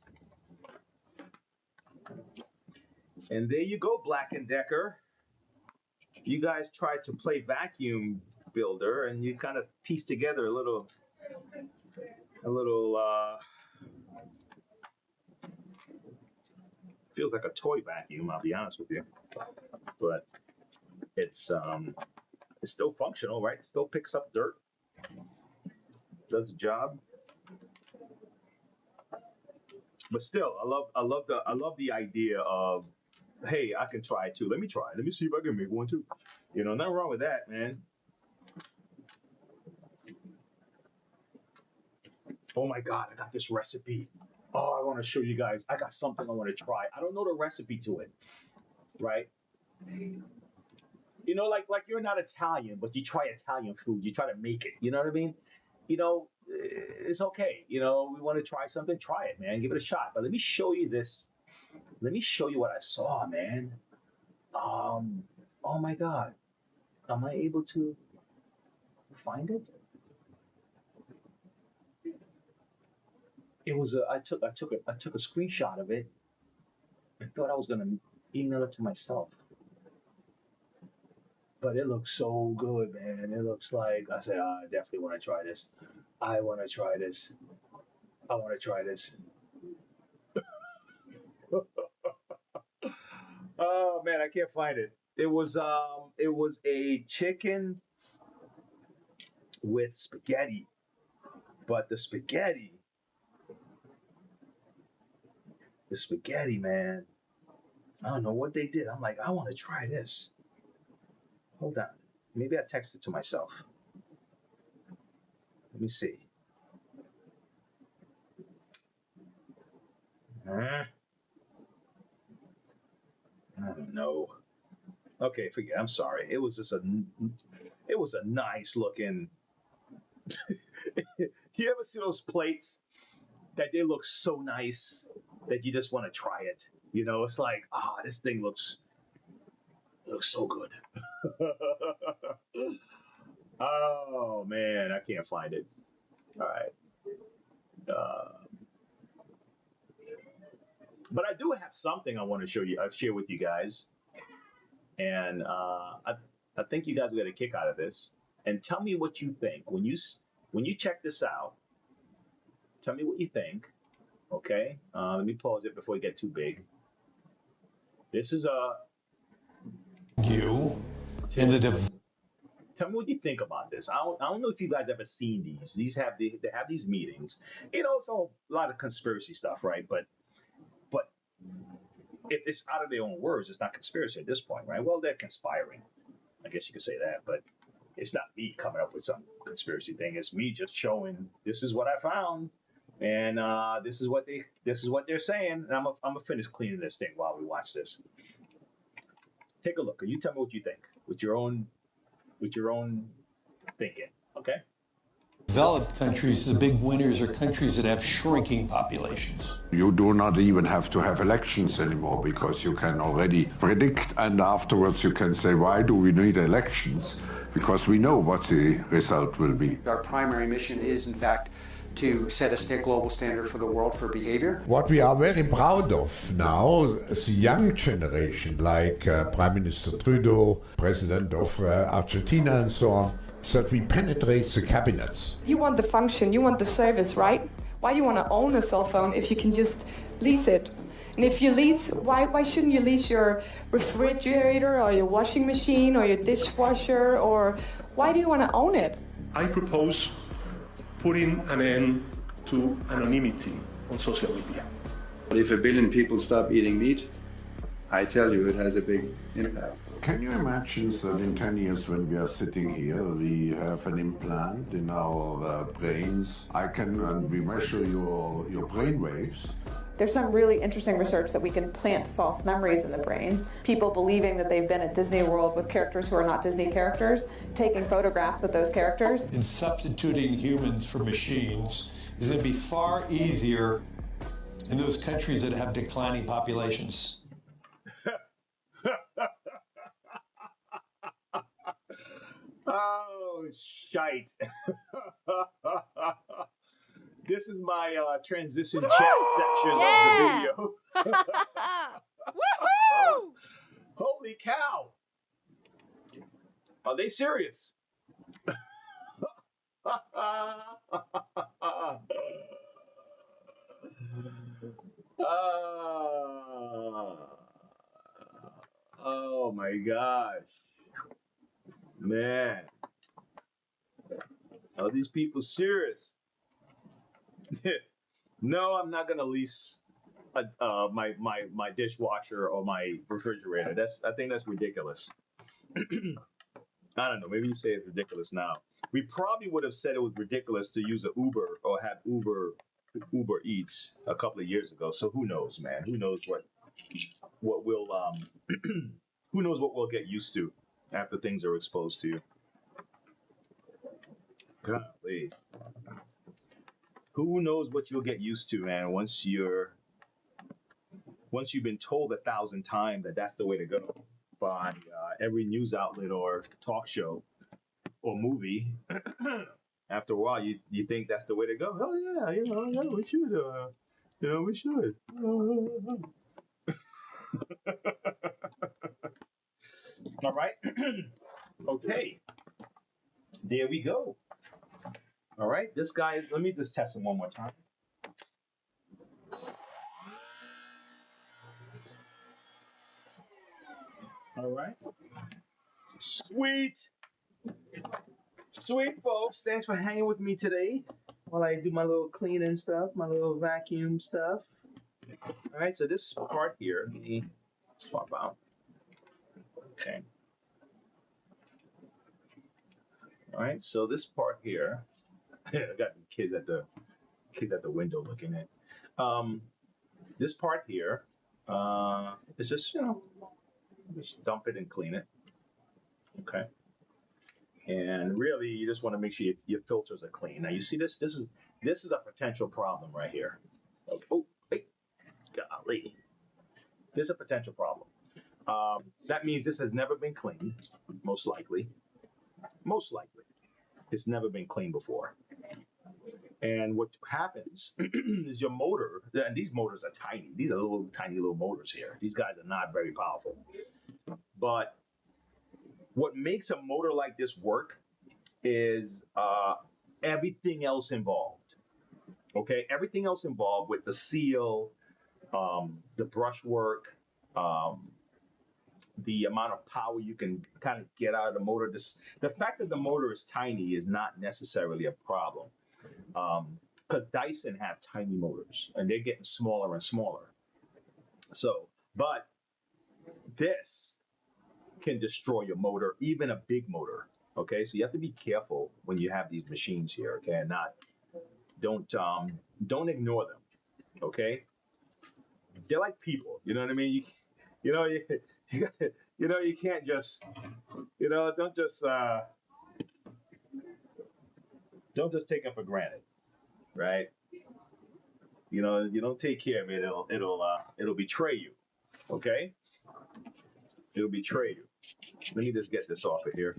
And there you go, Black & Decker. You guys tried to play vacuum builder, and you kind of pieced together a little Feels like a toy vacuum, I'll be honest with you. But it's still functional, right? It still picks up dirt, does the job. But still, I love the idea of, hey, I can try it too. Let me try it. Let me see if I can make one too. You know, nothing wrong with that, man. Oh my God, I got this recipe. Oh, I want to show you guys. I got something I want to try. I don't know the recipe to it, right? You know, like you're not Italian, but you try Italian food. You try to make it. You know what I mean? You know, it's okay. You know, we want to try something. Try it, man. Give it a shot. But let me show you this. Let me show you what I saw, man. Oh my God. Am I able to find it? It was a. I took a screenshot of it. I thought I was gonna email it to myself, but it looks so good, man. It looks like I said, I definitely want to try this. I want to try this. I want to try this. Oh man, I can't find it. It was a chicken with spaghetti, but the spaghetti, man. I don't know what they did. I'm like, I want to try this. Hold on. Maybe I texted to myself. Let me see. I don't know. Okay, forget. I'm sorry. It was a nice looking. You ever see those plates that they look so nice that you just want to try it? You know, it's like, ah, this thing looks so good. Oh man, I can't find it. All right. Uh, but I do have something I want to show you. I share with you guys, and I think you guys will get a kick out of this. And tell me what you think when you check this out. Tell me what you think. Okay. Let me pause it before we get too big. This is a you in the tell me what you think about this. I don't know if you guys ever seen these. They have these meetings. You know, it's a lot of conspiracy stuff, right? But if it's out of their own words, it's not conspiracy at this point, right? Well, they're conspiring. I guess you could say that, but it's not me coming up with some conspiracy thing. It's me just showing this is what I found, and this is what they're saying. And I'm gonna finish cleaning this thing while we watch this. Take a look, and you tell me what you think with your own thinking. Okay. developed countries, the big winners are countries that have shrinking populations. You do not even have to have elections anymore because you can already predict, and afterwards you can say, why do we need elections? Because we know what the result will be. Our primary mission is, in fact, to set a global standard for the world for behavior. What we are very proud of now, the young generation, like Prime Minister Trudeau, President of Argentina and so on, that we penetrate the cabinets. You want the function, you want the service, right? Why do you want to own a cell phone if you can just lease it? And if you lease, why shouldn't you lease your refrigerator or your washing machine or your dishwasher, or why do you want to own it? I propose putting an end to anonymity on social media. But if 1 billion people stop eating meat, I tell you it has a big impact. Can you imagine that in 10 years when we are sitting here, we have an implant in our brains? And we measure your brain waves. There's some really interesting research that we can plant false memories in the brain. People believing that they've been at Disney World with characters who are not Disney characters, taking photographs with those characters. And substituting humans for machines is going to be far easier in those countries that have declining populations. Oh, shite. This is my transition chat section of the video. Woohoo! Holy cow. Are they serious? Oh my gosh, man! Are these people serious? No, I'm not gonna lease my dishwasher or my refrigerator. I think that's ridiculous. I don't know. Maybe you say it's ridiculous now. We probably would have said it was ridiculous to use an Uber or have Uber Eats a couple of years ago. So who knows, man? Who knows what we'll who knows what we'll get used to after things are exposed to you. Golly. Who knows what you'll get used to, man, once you've been told 1,000 times that that's the way to go by every news outlet or talk show or movie. After a while, you think that's the way to go. Oh yeah, yeah, we should, we should. All right. Okay. There we go. All right. This guy. Let me just test him one more time. All right. Sweet. Sweet, folks. Thanks for hanging with me today while I do my little cleaning stuff, my little vacuum stuff. All right, so this part here, let me swap out. Okay. All right, so this part here, I got kids at the window looking at. This part here is just just dump it and clean it. Okay. And really, you just want to make sure your filters are clean. Now, you see this? This is a potential problem right here. Okay. Oh, hey, golly. This is a potential problem. That means this has never been cleaned, most likely. Most likely. It's never been cleaned before. And what happens is your motor, and these motors are tiny. These are tiny little motors here. These guys are not very powerful. But what makes a motor like this work is everything else involved. Okay, everything else involved with the seal, the brushwork, the amount of power you can kind of get out of the motor. The fact that the motor is tiny is not necessarily a problem, because Dyson have tiny motors and they're getting smaller and smaller. So, but this can destroy your motor, even a big motor. Okay, so you have to be careful when you have these machines here. Okay, and don't ignore them. Okay, they're like people. You know what I mean? You can't just don't just take them for granted, right? You don't take care of it, it'll betray you. Okay, it'll betray you. Let me just get this off of here.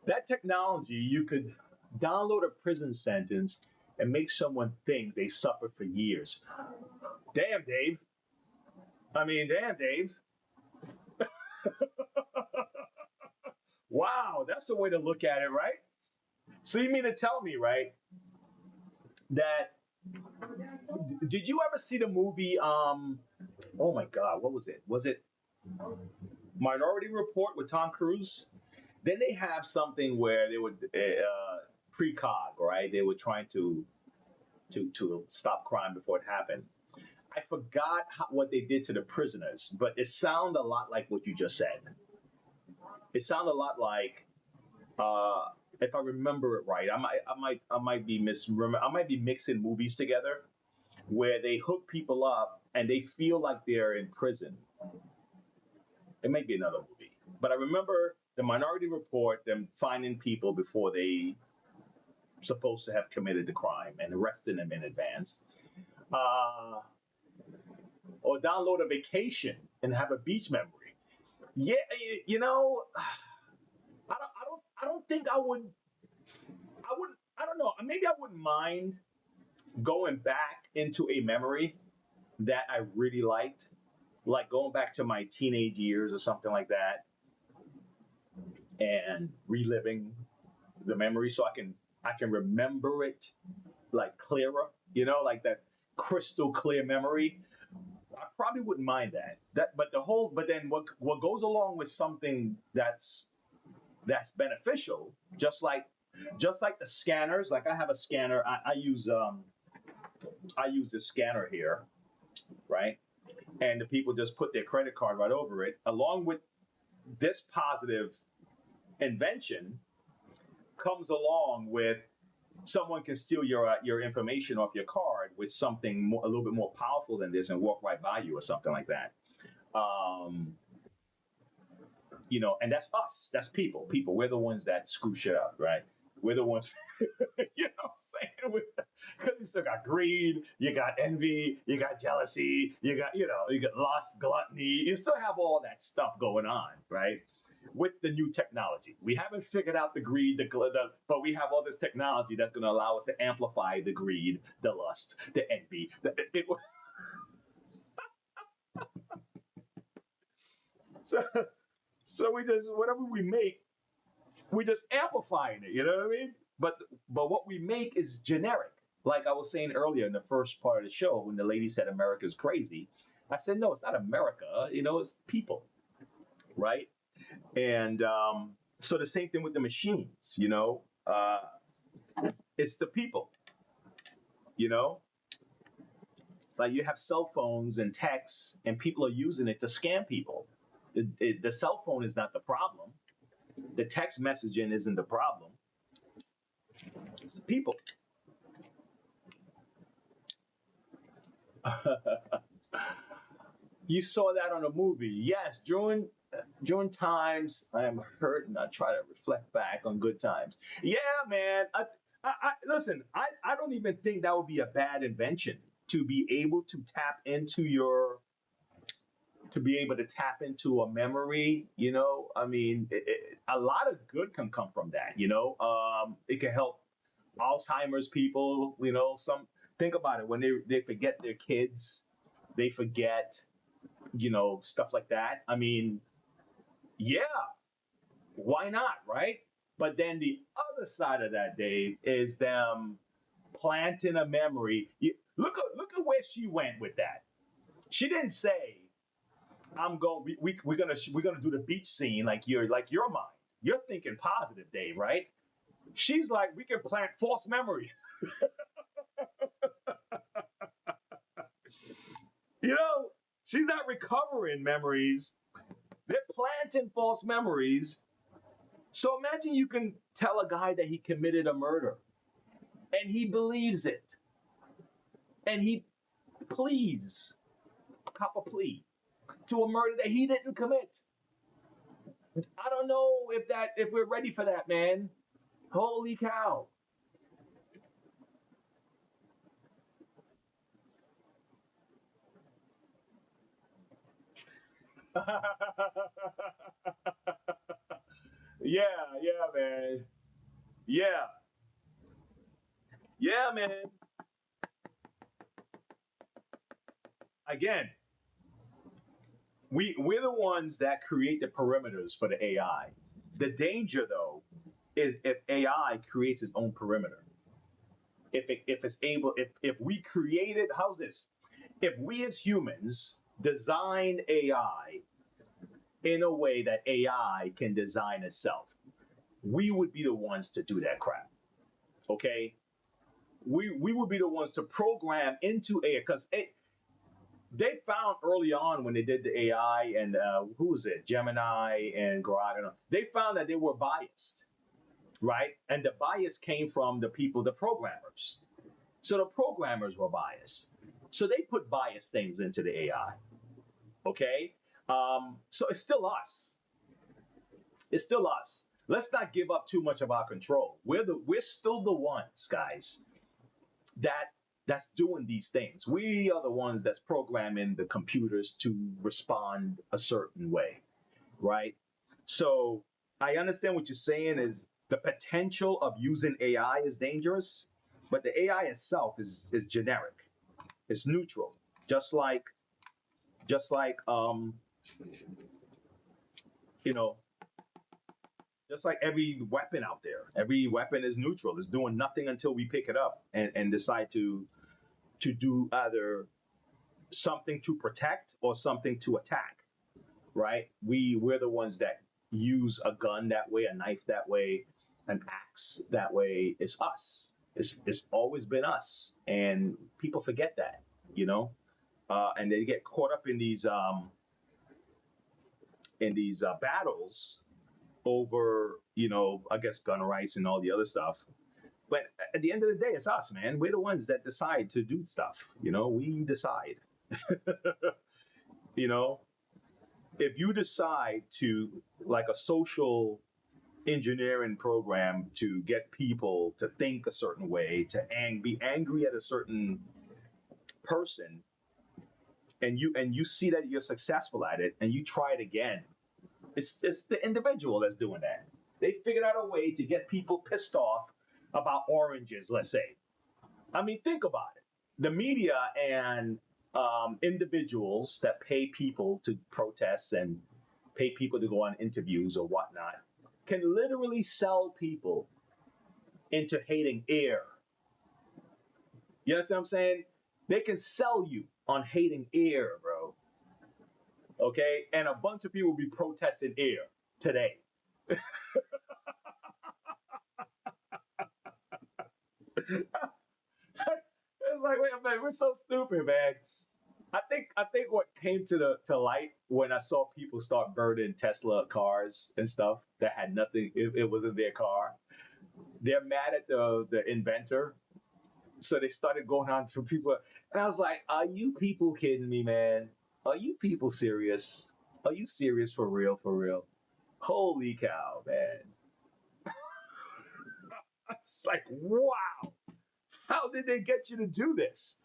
That technology, you could download a prison sentence and make someone think they suffered for years. Damn, Dave. Damn, Dave. Wow, that's the way to look at it, right? So you mean to tell me, right, that did you ever see the movie, oh my God, what was it? Was it Minority Report with Tom Cruise? Then they have something where they would precog, right? They were trying to stop crime before it happened. I forgot what they did to the prisoners, but it sounded a lot like what you just said. It sounded a lot like, if I remember it right, I might be mixing movies together, where they hook people up and they feel like they're in prison. It might be another movie, but I remember the Minority Report, them finding people before they supposed to have committed the crime and arresting them in advance. Or download a vacation and have a beach memory. Yeah, you know, I don't think I would. I wouldn't. I don't know. Maybe I wouldn't mind going back into a memory that I really liked, like going back to my teenage years or something like that, and reliving the memory so I can remember it like clearer. You know, like that crystal clear memory. I probably wouldn't mind that. But then what goes along with something that's beneficial, just like the scanners. Like I have a scanner. I use a scanner here, right? And the people just put their credit card right over it. Along with this positive invention comes along with someone can steal your information off your card with something a little bit more powerful than this and walk right by you or something like that. Um, and that's us. That's people. People. We're the ones that screw shit up, right? We're the ones, you know what I'm saying? Because you still got greed, you got envy, you got jealousy, you got lust, gluttony. You still have all that stuff going on, right? With the new technology, we haven't figured out the greed, but we have all this technology that's going to allow us to amplify the greed, the lust, the envy. So, so we just whatever we make, we just amplifying it. You know what I mean? But what we make is generic. Like I was saying earlier in the first part of the show, when the lady said America's crazy, I said no, it's not America. It's people, right? And so the same thing with the machines. It's the people. You know, like you have cell phones and texts, and people are using it to scam people. The cell phone is not the problem. The text messaging isn't the problem. It's the people. You saw that on a movie. Yes, during times I am hurt and I try to reflect back on good times. Yeah, man. Listen, I don't even think that would be a bad invention to be able to tap into a memory. I mean, a lot of good can come from that. It can help Alzheimer's people. Think about it, when they forget their kids, they forget, stuff like that. I mean, yeah, why not, right? But then the other side of that, Dave, is them planting a memory. Look at where she went with that. She didn't say, "I'm going. We're gonna do the beach scene like you're mine." You're thinking positive, Dave, right? She's like, "We can plant false memories." She's not recovering memories. They're planting false memories. So imagine you can tell a guy that he committed a murder and he believes it. And he pleads, cop a plea to a murder that he didn't commit. I don't know if we're ready for that, man. Holy cow. Yeah, man. Yeah. Yeah, man. Again, we're the ones that create the perimeters for the AI. The danger, though, is if AI creates its own perimeter. If we created, how's this? If we as humans design AI in a way that AI can design itself, we would be the ones to do that crap. Okay? We would be the ones to program into AI, because they found early on when they did the AI and who was it, Gemini and Grok, they found that they were biased, right? And the bias came from the people, the programmers. So the programmers were biased. So they put biased things into the AI. Okay? So it's still us. It's still us. Let's not give up too much of our control. We're still the ones, guys, that's doing these things. We are the ones that's programming the computers to respond a certain way. right? So I understand what you're saying is the potential of using AI is dangerous, but the AI itself is generic. It's neutral, just like just like you know just like every weapon out there. Every weapon is neutral. It's doing nothing until we pick it up and decide to do either something to protect or something to attack, right? We're the ones that use a gun that way, a knife that way, an axe that way. It's us. It's always been us, and people forget that, you know, and they get caught up in these battles over, you know, I guess gun rights and all the other stuff. But at the end of the day, it's us, man. We're the ones that decide to do stuff. You know, we decide. You know, if you decide to, like a social engineering program to get people to think a certain way, to be angry at a certain person, and you see that you're successful at it, and you try it again, it's the individual that's doing that. They figured out a way to get people pissed off about oranges, let's say. I mean, think about it. The media and individuals that pay people to protest and pay people to go on interviews or whatnot can literally sell people into hating air. You understand what I'm saying? They can sell you on hating air, bro. Okay? And a bunch of people will be protesting air today. It's like, wait a minute, we're so stupid, man. I think what came to light when I saw people start burning Tesla cars and stuff that had nothing, it wasn't their car. They're mad at the inventor, so they started going on to people, and I was like, "Are you people kidding me, man? Are you people serious? Are you serious for real? For real? Holy cow, man!" It's like, wow, how did they get you to do this?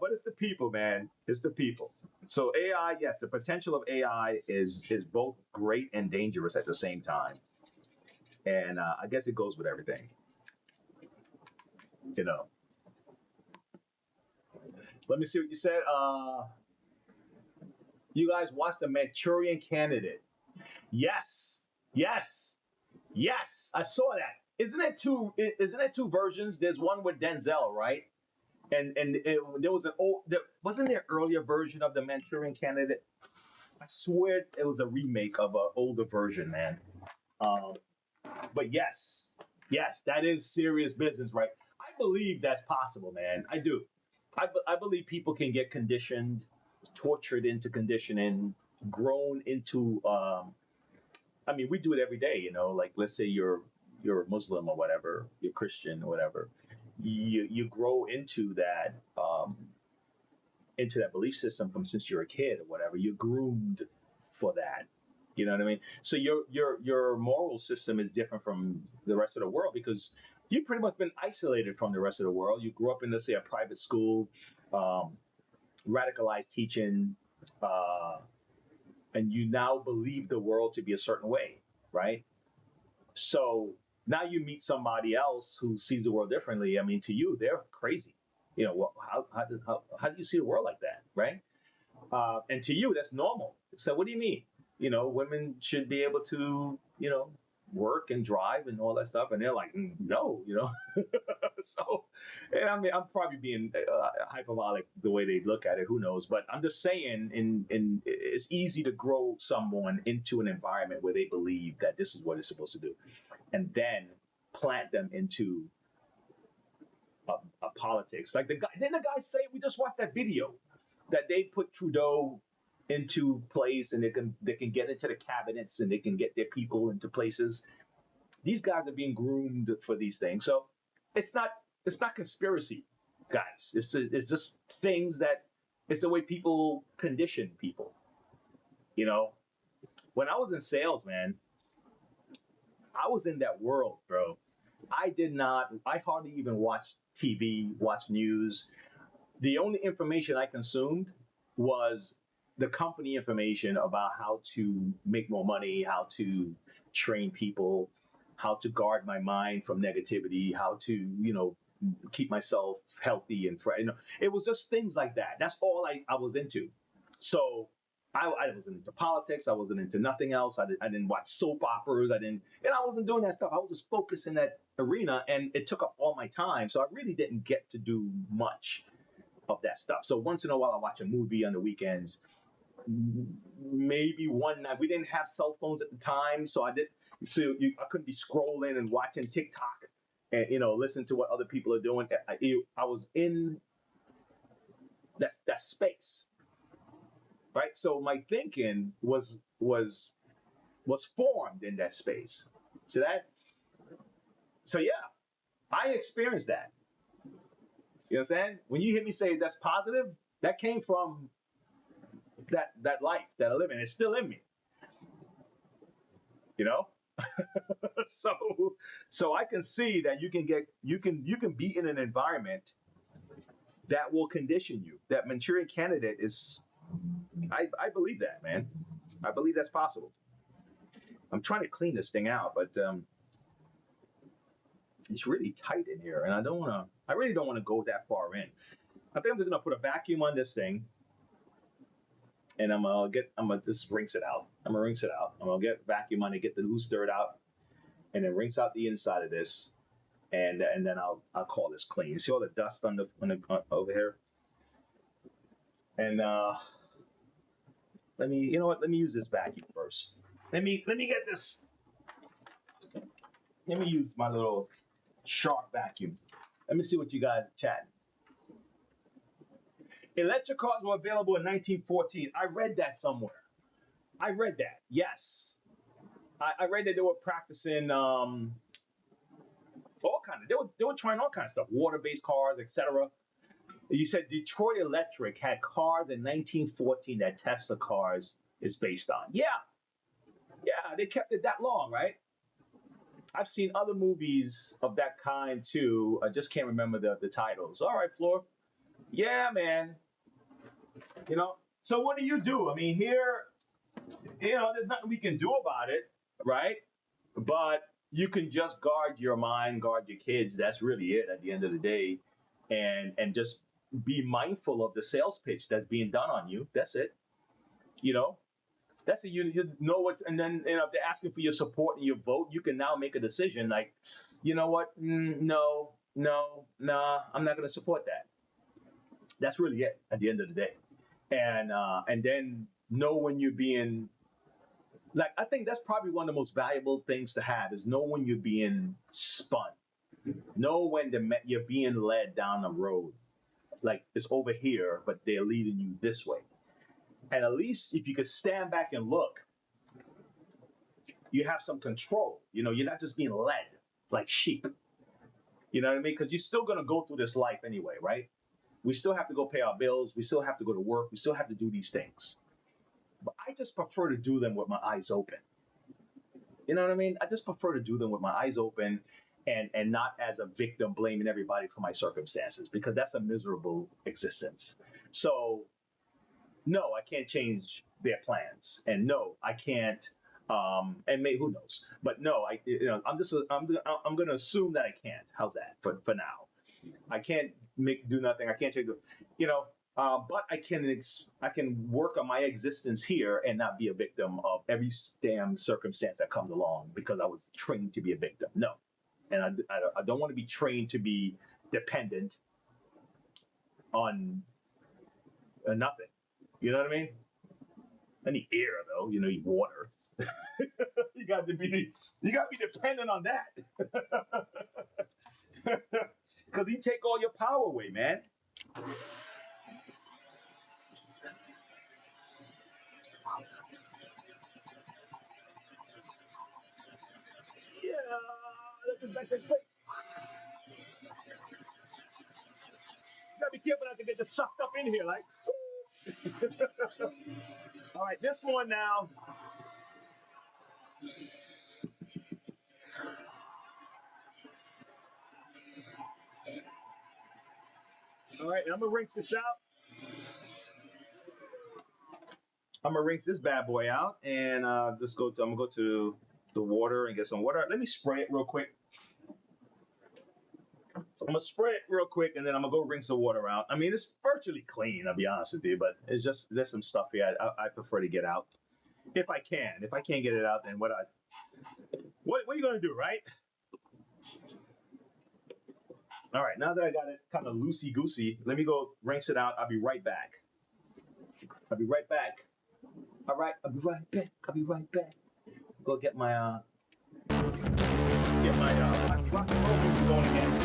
But it's the people, man. It's the people. So AI, yes, the potential of AI is both great and dangerous at the same time. And I guess it goes with everything. You know. Let me see what you said. You guys watched The Manchurian Candidate. Yes. Yes. Yes. I saw that. Isn't it two versions? There's one with Denzel, right? And there was wasn't there earlier version of The Manchurian Candidate? I swear it was a remake of an older version, man. But yes, that is serious business, right? I believe that's possible, man. I do. I believe people can get conditioned, tortured into conditioning, grown into. I mean, we do it every day, you know. Like, let's say you're a Muslim or whatever, you're Christian or whatever. You grow into that belief system from since you're a kid or whatever. You're groomed for that. You know what I mean? So your moral system is different from the rest of the world because you've pretty much been isolated from the rest of the world. You grew up in, let's say, a private school, radicalized teaching, and you now believe the world to be a certain way, right? So now you meet somebody else who sees the world differently. I mean, to you, they're crazy. You know, how do you see the world like that, right? And to you, that's normal. So what do you mean? You know, women should be able to, you know, work and drive and all that stuff. And they're like, no, you know. So, and I mean, I'm probably being hyperbolic the way they look at it. Who knows? But I'm just saying, it's easy to grow someone into an environment where they believe that this is what it's supposed to do, and then plant them into a politics. Like didn't the guy say, we just watched that video that they put Trudeau into place and they can get into the cabinets and they can get their people into places. These guys are being groomed for these things. So it's not conspiracy, guys. It's just things that it's the way people condition people. You know, when I was in sales, man, I was in that world, bro. I hardly even watched TV, watch news. The only information I consumed was the company information about how to make more money, how to train people, how to guard my mind from negativity, how to, keep myself healthy and fresh. It was just things like that. That's all I was into. So I wasn't into politics. I wasn't into nothing else. I didn't watch soap operas. I wasn't doing that stuff. I was just focused in that arena, and it took up all my time. So I really didn't get to do much of that stuff. So once in a while, I watch a movie on the weekends. Maybe one night. We didn't have cell phones at the time, so I couldn't be scrolling and watching TikTok and listen to what other people are doing. I was in that space, right? So my thinking was formed in that space. So yeah, I experienced that. You know what I'm saying? When you hear me say that's positive, that came from that life that I live in. It's still in me. So I can see that you can be in an environment that will condition you. That Manchurian Candidate is, I believe that, man. I believe that's possible. I'm trying to clean this thing out, but it's really tight in here, and I really don't want to go that far in. I think I'm just gonna put a vacuum on this thing, and I'm gonna just rinse it out. I'm gonna get vacuum on it, get the loose dirt out, and then rinse out the inside of this, and then I'll call this clean. You see all the dust on the over here, and let me use this vacuum first. Let me get this. Let me use my little shark vacuum. Let me see what you guys chatting. Electric cars were available in 1914. I read that somewhere. I read that. Yes. I read that they were practicing all kinds of. They were trying all kinds of stuff, water-based cars, etc. You said Detroit Electric had cars in 1914 that Tesla cars is based on. Yeah, they kept it that long, right? I've seen other movies of that kind too. I just can't remember the titles. All right, Floor. Yeah, man. So what do? I mean, here, there's nothing we can do about it, right? But you can just guard your mind, guard your kids. That's really it at the end of the day. And just be mindful of the sales pitch that's being done on you. That's it. That's you know what's, and then if they're asking for your support and your vote, you can now make a decision like, you know what? No, nah, I'm not going to support that. That's really it at the end of the day. And then know when you're being, like, I think that's probably one of the most valuable things to have is know when you're being spun. Know when you're being led down the road. Like, it's over here, but they're leading you this way. And at least if you could stand back and look, you have some control. You're not just being led like sheep. You know what I mean? Because you're still going to go through this life anyway, right? We still have to go pay our bills. We still have to go to work. We still have to do these things. But I just prefer to do them with my eyes open. You know what I mean? I just prefer to do them with my eyes open and not as a victim blaming everybody for my circumstances, because that's a miserable existence. So, no, I can't change their plans. And no, I can't. And maybe who knows? But no, I'm going to assume that I can't. How's that for now? I can't do nothing. I can't change but I can work on my existence here and not be a victim of every damn circumstance that comes along because I was trained to be a victim. No, and I don't want to be trained to be dependent on nothing. You know what I mean? I need air though. You need water. You got to be dependent on that. Because he take all your power away, man. Yeah, that's the best thing. Gotta be careful not to get just sucked up in here, like. All right, this one now. All right, I'm gonna rinse this out. I'm gonna rinse this bad boy out and I'm gonna go to the water and get some water. Let me spray it real quick. I'm gonna spray it real quick and then I'm gonna go rinse the water out. I mean, it's virtually clean, I'll be honest with you, but it's just, there's some stuff here I prefer to get out. If I can. If I can't get it out, then what are you gonna do, right? All right, now that I got it kind of loosey-goosey, let me go rinse it out. I'll be right back. I'll be right back. All right, I'll be right back. I'll be right back. Go get my rock and roll music going again.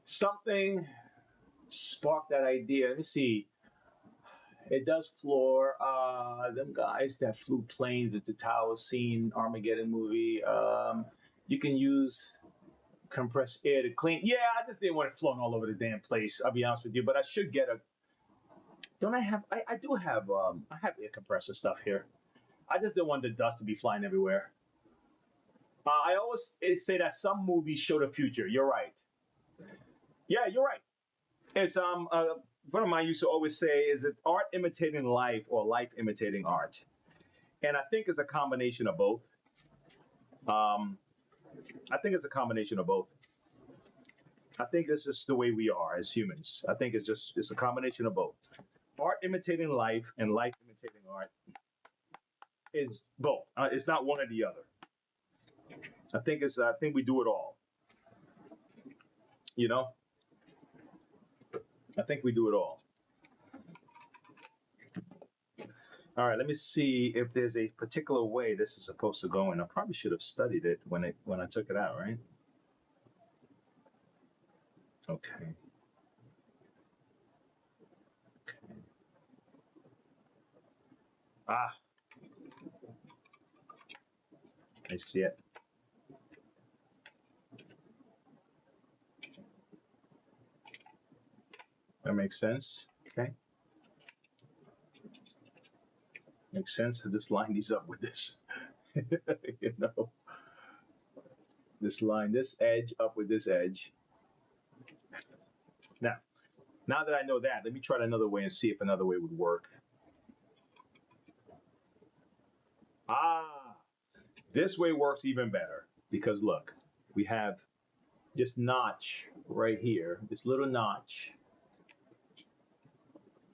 Something sparked that idea. Let me see. It does floor. Them guys that flew planes at the tower scene, Armageddon movie. You can use compressed air to clean. Yeah, I just didn't want it flowing all over the damn place. I'll be honest with you, but I should get a. Don't I have? I do have. I have air compressor stuff here. I just didn't want the dust to be flying everywhere. I always say that some movies show the future. You're right. Yeah, you're right. It's a friend of mine used to always say, "Is it art imitating life or life imitating art?" And I think it's a combination of both. I think it's a combination of both. I think it's just the way we are as humans. I think it's a combination of both. Art imitating life and life imitating art is both. It's not one or the other. I think we do it all. You know? I think we do it all. All right, let me see if there's a particular way this is supposed to go in. I probably should have studied it when I took it out, right? Okay. Ah. I see it. That makes sense. Okay. Makes sense to just line these up with this. You know, just line this edge up with this edge. Now that I know that, let me try it another way and see if another way would work. Ah, this way works even better because look, we have this notch right here, this little notch.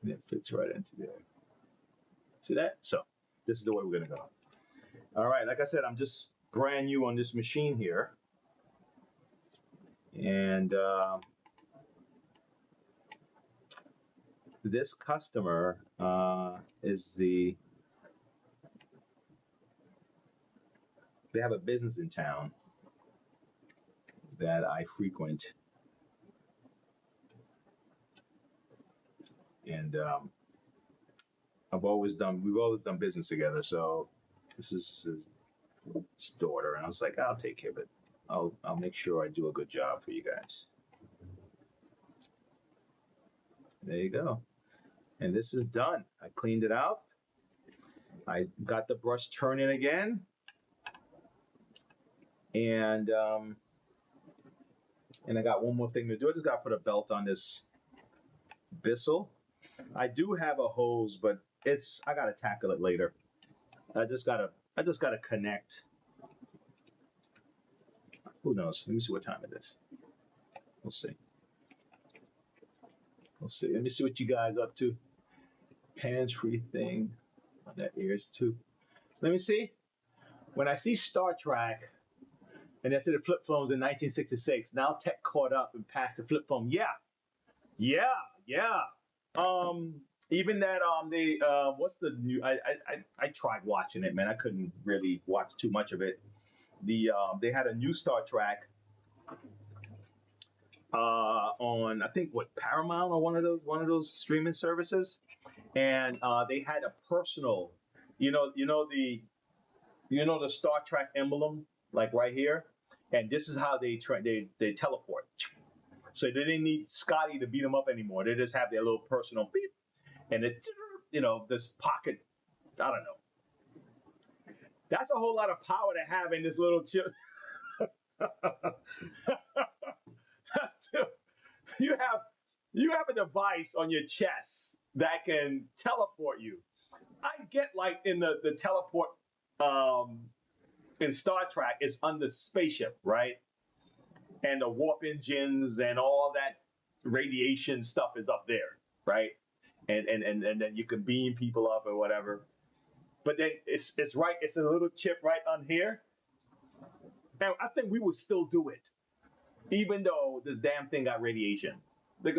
And it fits right into there. See that? So this is the way we're gonna go. All right, like I said, I'm just brand new on this machine here. And this customer they have a business in town that I frequent. And we've always done business together. So this is his daughter, and I was like, I'll take care of it. I'll make sure I do a good job for you guys. There you go. And this is done. I cleaned it out. I got the brush turning again. And I got one more thing to do. I just got to put a belt on this Bissell. I do have a hose, but I got to tackle it later. I just got to connect. Who knows? Let me see what time it is. We'll see. Let me see what you guys up to. Hands-free thing on that ears too. Let me see. When I see Star Trek, and they said the flip phone was in 1966. Now tech caught up and passed the flip phone. Yeah, Yeah. Even that they what's the new? I tried watching it, man. I couldn't really watch too much of it. They had a new Star Trek on I think what Paramount or one of those streaming services, and they had a personal, the Star Trek emblem like right here, and this is how they teleport. So they didn't need Scotty to beat them up anymore. They just have their little personal beep, and this pocket. I don't know. That's a whole lot of power to have in this little chip. That's too. You have a device on your chest that can teleport you. I get like in the teleport in Star Trek is on the spaceship, right? And the warp engines and all that radiation stuff is up there, right? And then you can beam people up or whatever. But then it's right, it's a little chip right on here. And I think we would still do it, even though this damn thing got radiation. we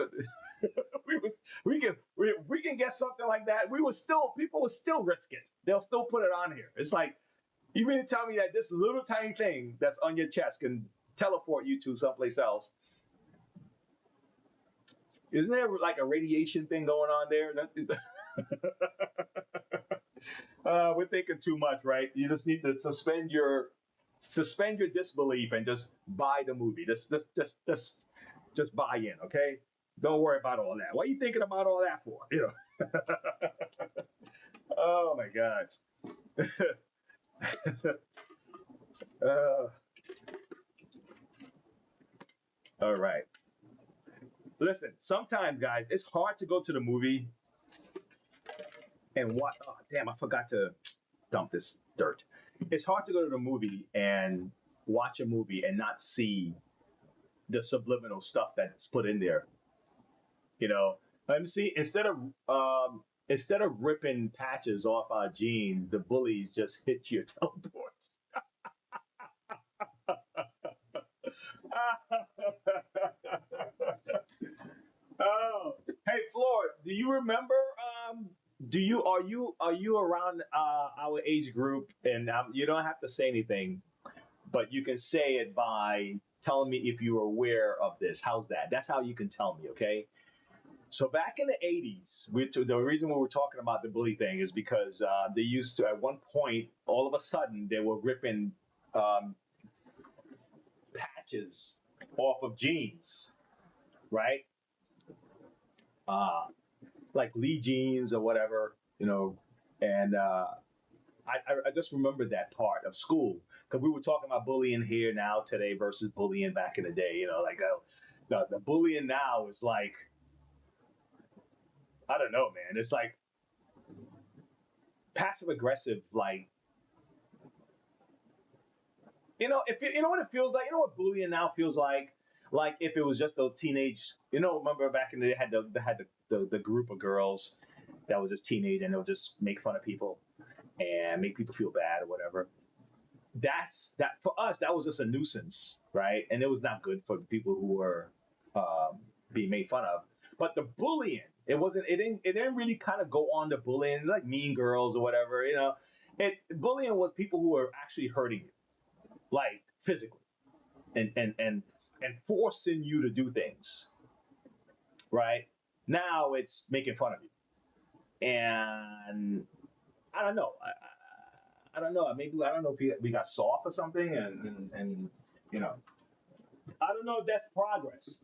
can get something like that. People would still risk it. They'll still put it on here. It's like, you mean to tell me that this little tiny thing that's on your chest can teleport you to someplace else? Isn't there like a radiation thing going on there? We're thinking too much, right? You just need to suspend your disbelief and just buy the movie. Just buy in, okay? Don't worry about all that. What are you thinking about all that for? Oh my gosh. All right. Listen, sometimes, guys, it's hard to go to the movie and what? Oh, damn, I forgot to dump this dirt. It's hard to go to the movie and watch a movie and not see the subliminal stuff that's put in there. Let me see. Instead of ripping patches off our jeans, the bullies just hit your teleport. Oh, hey, Floor, do you remember? Are you around our age group? And you don't have to say anything, but you can say it by telling me if you're aware of this. How's that? That's how you can tell me, okay? So back in the 80s, the reason we were talking about the bully thing is because they used to, at one point, all of a sudden, they were ripping patches off of jeans, right? Like Lee jeans or whatever, and I just remembered that part of school because we were talking about bullying here now today versus bullying back in the day. The bullying now is like, I don't know, man. It's like passive aggressive, like, if you know what it feels like. You know what bullying now feels like. Like if it was just those teenage, remember back in the day, they had the group of girls that was just teenage and they'll just make fun of people and make people feel bad or whatever. That for us, that was just a nuisance, right? And it was not good for the people who were being made fun of. But the bullying, it didn't really kind of go on to bullying like Mean Girls or whatever, bullying was people who were actually hurting you, like physically, and forcing you to do things, right? Now it's making fun of you, and I don't know. I don't know. Maybe I don't know if we got soft or something, and I don't know if that's progress.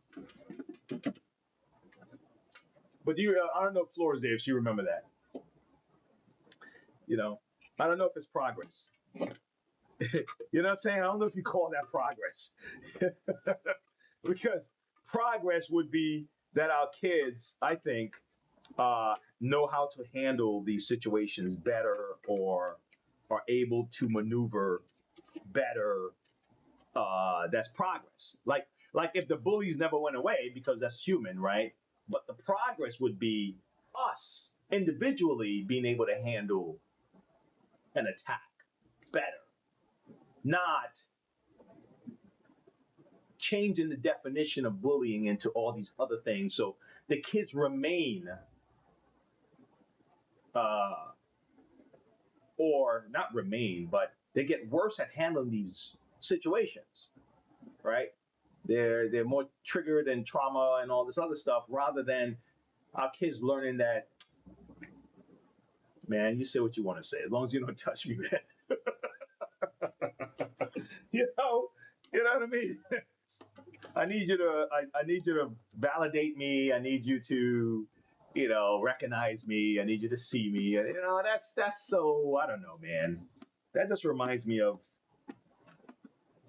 But I don't know if Flora's there, if she remember that. I don't know if it's progress. You know what I'm saying? I don't know if you call that progress. Because progress would be that our kids, I think, know how to handle these situations better or are able to maneuver better. That's progress. Like if the bullies never went away, because that's human, right? But the progress would be us individually being able to handle an attack better. Not changing the definition of bullying into all these other things. So the kids remain, or not remain, but they get worse at handling these situations, right? They're more triggered and trauma and all this other stuff, rather than our kids learning that, man, you say what you want to say as long as you don't touch me, man. you know what I mean? I need you to validate me. I need you to, recognize me. I need you to see me. That's so, I don't know, man. That just reminds me of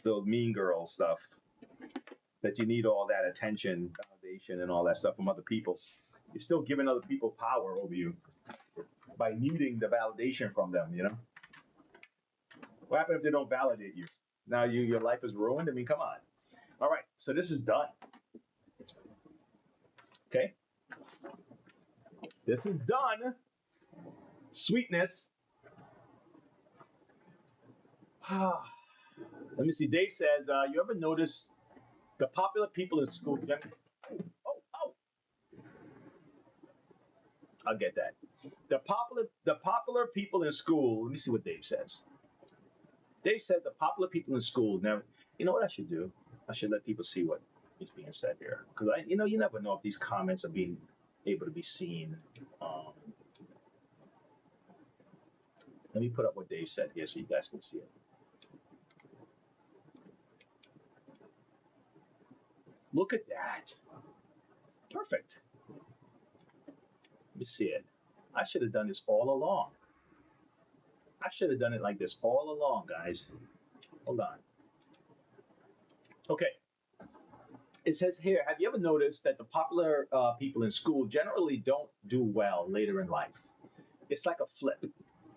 those Mean Girls stuff, that you need all that attention, validation, and all that stuff from other people. You're still giving other people power over you by needing the validation from them, What happens if they don't validate you? Now your life is ruined? I mean, come on. All right, so this is done. Okay? This is done. Sweetness. Let me see. Dave says, you ever notice the popular people in school? Oh. I'll get that. The popular people in school. Let me see what Dave says. Dave said the popular people in school. Now, you know what I should do? I should let people see what is being said here, because you never know if these comments are being able to be seen. Let me put up what Dave said here so you guys can see it. Look at that. Perfect. Let me see it. I should have done this all along. I should have done it like this all along, guys. Hold on. Okay. It says here, have you ever noticed that the popular people in school generally don't do well later in life? It's like a flip.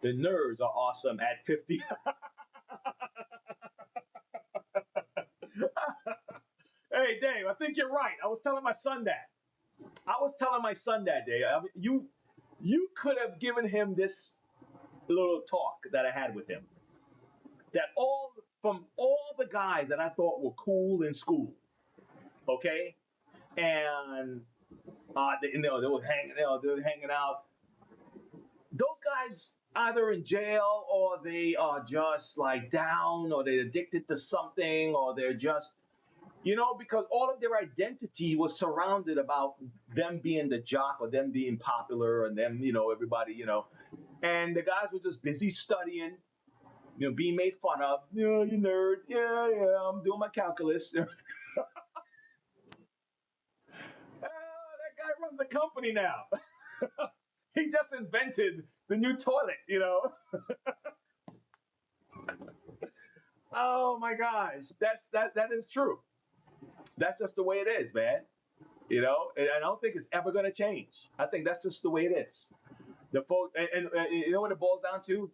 The nerds are awesome at 50. Hey, Dave, I think you're right. I was telling my son that. Dave. You could have given him this little talk that I had with him. That from all the guys that I thought were cool in school, okay, and they were hanging out. Those guys either in jail, or they are just like down, or they're addicted to something, or they're just, because all of their identity was surrounded about them being the jock, or them being popular, and them, everybody, and the guys were just busy studying, being made fun of. You nerd. Yeah, I'm doing my calculus. That guy runs the company now. He just invented the new toilet, Oh my gosh, that is true. That's just the way it is, man. And I don't think it's ever going to change. I think that's just the way it is. The folks, and you know what it boils down to?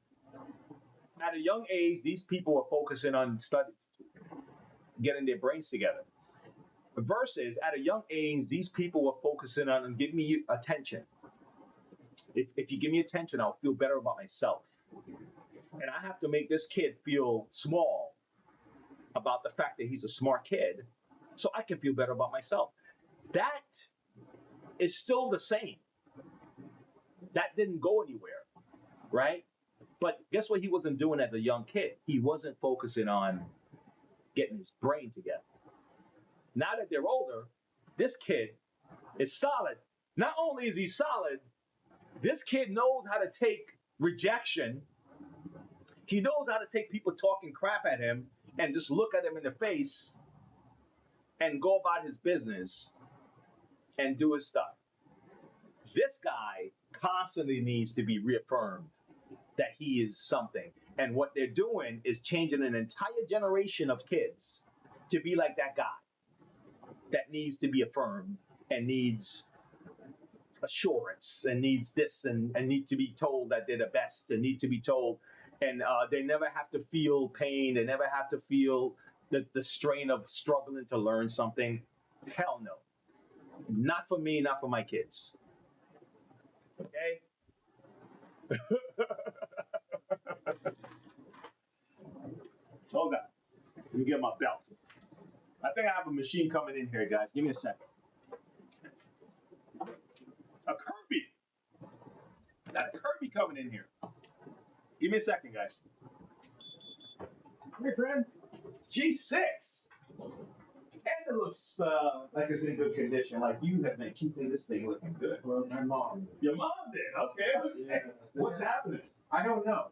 At a young age, these people are focusing on studies, getting their brains together. Versus at a young age, these people are focusing on giving me attention. If you give me attention, I'll feel better about myself. And I have to make this kid feel small about the fact that he's a smart kid, so I can feel better about myself. That is still the same. That didn't go anywhere, right? But guess what he wasn't doing as a young kid? He wasn't focusing on getting his brain together. Now that they're older, this kid is solid. Not only is he solid, this kid knows how to take rejection. He knows how to take people talking crap at him and just look at him in the face and go about his business and do his stuff. This guy constantly needs to be reaffirmed that he is something. And what they're doing is changing an entire generation of kids to be like that guy that needs to be affirmed and needs assurance and needs this and need to be told that they're the best and need to be told. And they never have to feel pain. They never have to feel the strain of struggling to learn something. Hell no. Not for me, not for my kids. Okay? Hold on. Let me get my belt. I think I have a machine coming in here, guys. Give me a second. A Kirby. Got a Kirby coming in here. Give me a second, guys. Hey, friend. G6. And it looks like it's in good condition. Like you have been keeping this thing looking good. Well, my mom. Your mom did. Okay. Yeah. What's happening? I don't know.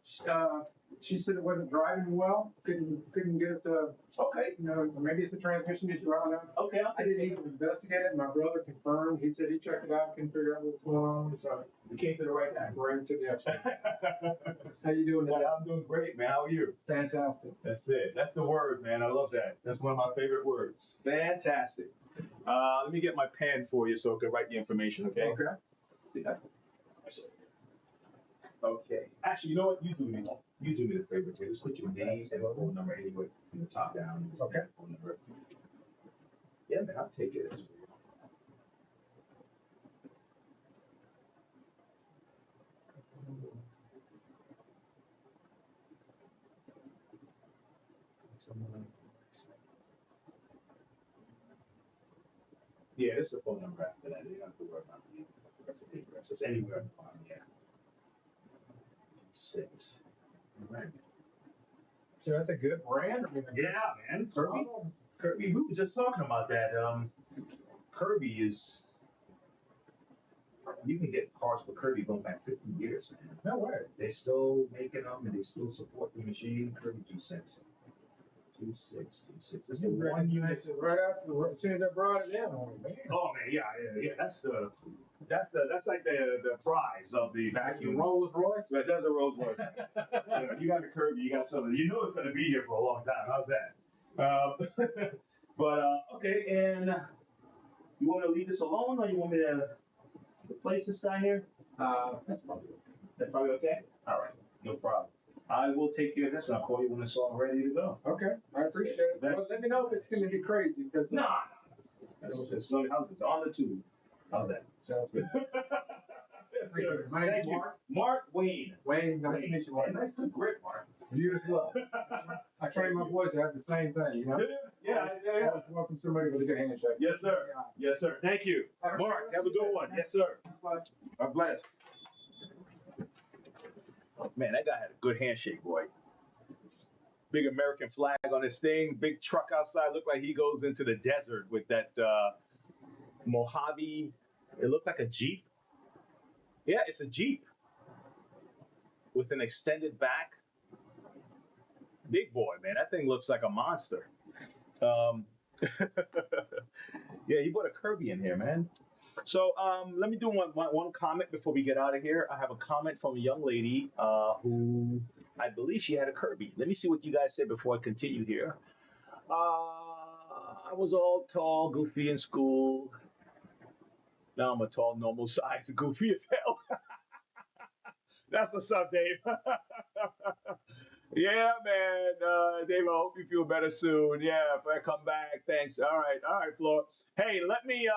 She said it wasn't driving well. Couldn't get it to. Okay. You know, maybe it's a transmission issue. I don't know. Okay. I didn't even investigate it. My brother confirmed. He said he checked it out, couldn't figure out what's going on. So we came to the right guy. We're into the expert. How you doing today? I'm doing great, man. How are you? Fantastic. That's it. That's the word, man. I love that. That's one of my favorite words. Fantastic. Let me get my pen for you so I can write the information, okay? Okay. Yeah. Okay. Actually, you know what? You do me the favor here. Just put your name and phone number anyway from the top down. Okay. Phone number. Yeah, man. I'll take it. Yeah, this is a phone number after that. You don't have to worry about the rest of the address. It's anywhere on the bottom, yeah. 6. All right. So that's a good brand. Yeah, man. Kirby. Kirby. We were just talking about that. Kirby is. You can get parts for Kirby going back 50 years, man. No way. They're still making them and they still support the machine. Kirby G6. G6. This is one unit. Right after, as soon as I brought it in, I'm like, man. Oh man, yeah. That's like the prize of the vacuum. Rolls Royce. That's a Rolls Royce. You got a Kirby, you got something. You know it's gonna be here for a long time. How's that? Okay. And you want to leave this alone, or you want me to replace this guy here? That's probably okay. All right, no problem. I will take care of this, and I'll call you when it's all ready to go. okay. I appreciate it. Well, let me know if it's going to be crazy because. No. How's it? It's on the tube. How's that? Sounds good. Yes, Thank you. sir. My name's Thank you. Mark. Mark Wayne. Wayne, nice to meet you, Mark. Nice to grip, Mark. You as well. I train my boys to have the same thing, you know? Yeah. Always welcome somebody with a good handshake. Yes, sir. Yes, sir. Thank you. Mark, have a good one. Yes, sir. God bless. Man, that guy had a good handshake, boy. Big American flag on his thing, big truck outside. Looked like he goes into the desert with that Mojave. It looked like a Jeep. Yeah, it's a Jeep with an extended back. Big boy, man. That thing looks like a monster. Yeah, he brought a Kirby in here, man. So let me do one comment before we get out of here. I have a comment from a young lady who I believe she had a Kirby. Let me see what you guys said before I continue here. I was all tall, goofy in school. Now I'm a tall, normal size, goofy as hell. That's what's up, Dave. Yeah, man. Dave, I hope you feel better soon. Yeah, if I come back, thanks. All right, Flo. Hey, let me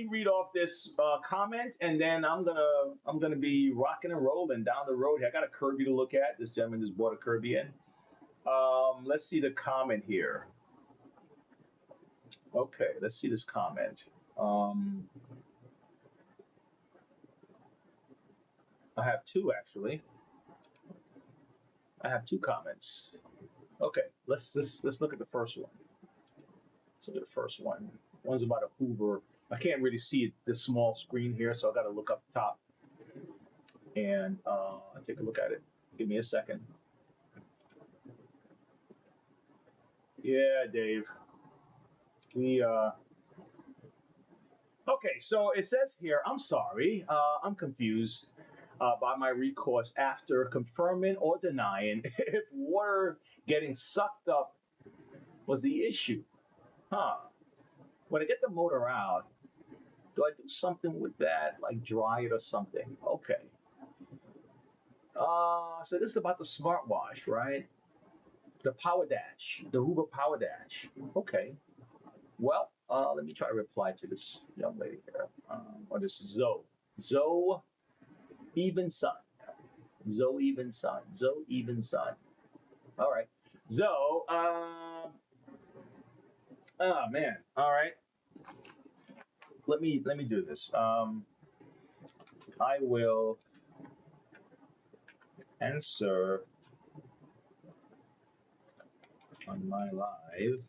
read off this comment, and then I'm gonna be rocking and rolling down the road. I got a Kirby to look at. This gentleman just bought a Kirby in. Let's see the comment here. Okay, let's see this comment. I have two actually. I have two comments. Okay, let's look at the first one. Let's look at the first one. One's about a Hoover. I can't really see it, this small screen here, so I got to look up top and take a look at it. Give me a second. Yeah, Dave. Okay, so it says here, I'm sorry, I'm confused by my recourse after confirming or denying if water getting sucked up was the issue. When I get the motor out, do I do something with that, like dry it or something? Okay. So this is about the smartwatch, right? The Power Dash, the Hoover Power Dash. Okay. Well, let me try to reply to this young lady here. Or this Zoe. Zoe Even Sun. Zoe Even Sun. Zoe Even Sun. All right. Zoe, Oh man. All right. Let me do this. I will answer on my live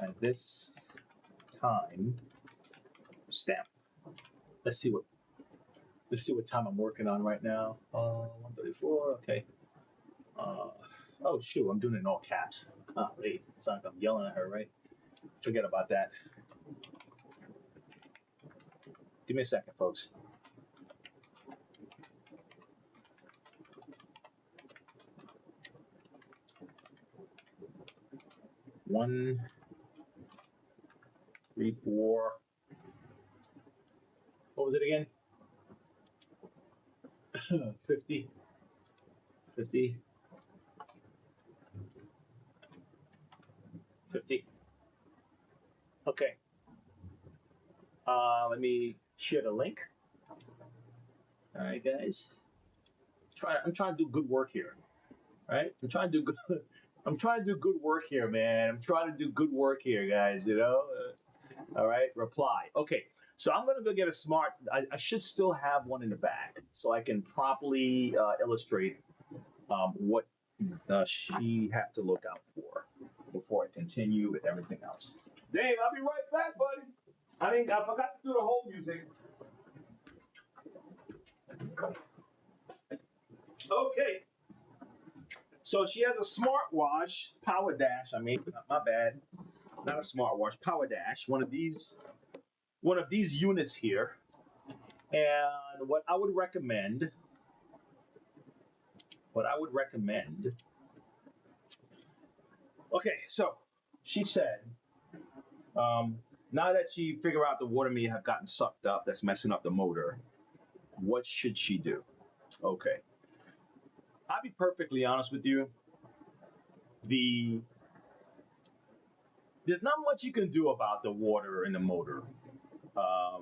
at this time stamp. Let's see what time I'm working on right now. 1:34. Okay. Oh shoot, I'm doing it in all caps. Oh, wait, it's not like I'm yelling at her, right? Forget about that. Give me a second, folks. One, 3, 4. What was it again? 50. 50. 50. Okay. Let me share the link. All right, guys. I'm trying to do good work here. All right? I'm trying to do good. I'm trying to do good work here, man. I'm trying to do good work here, guys. You know. All right. Reply. Okay. So I'm gonna go get a smart. I should still have one in the back, so I can properly illustrate what she have to look out for before I continue with everything else. Dave, I'll be right back, buddy. I forgot to do the whole music. Okay. So she has a smartwatch, Power Dash. I mean, my bad. Not a smartwatch, Power Dash. One of these units here. And what I would recommend. Okay, so she said, now that she figured out the water may have gotten sucked up, that's messing up the motor, what should she do? Okay. I'll be perfectly honest with you. There's not much you can do about the water in the motor. I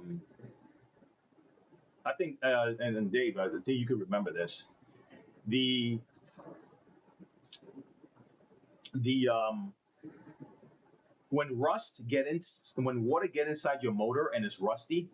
think, and Dave, I think you could remember this. When water get inside your motor and it's rusty,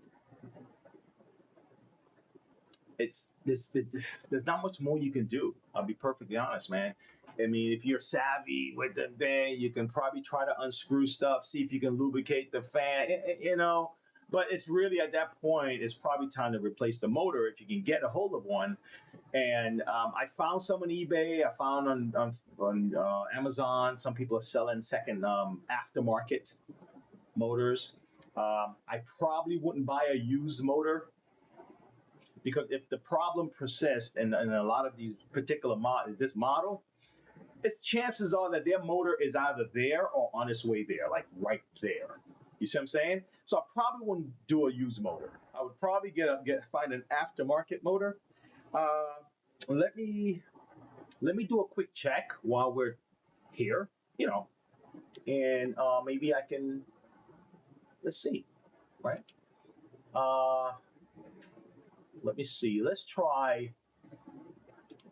there's not much more you can do. I'll be perfectly honest, man. I mean, if you're savvy with the thing, you can probably try to unscrew stuff, see if you can lubricate the fan, you know. But it's really at that point, it's probably time to replace the motor if you can get a hold of one. And I found some on eBay. I found on Amazon. Some people are selling second aftermarket motors. I probably wouldn't buy a used motor, because if the problem persists in a lot of these particular this model, chances are that their motor is either there or on its way there, like right there. You see what I'm saying? So I probably wouldn't do a used motor. I would probably find an aftermarket motor. Let me do a quick check while we're here, you know, and maybe I can. Let's see, right? Let me see. Let's try.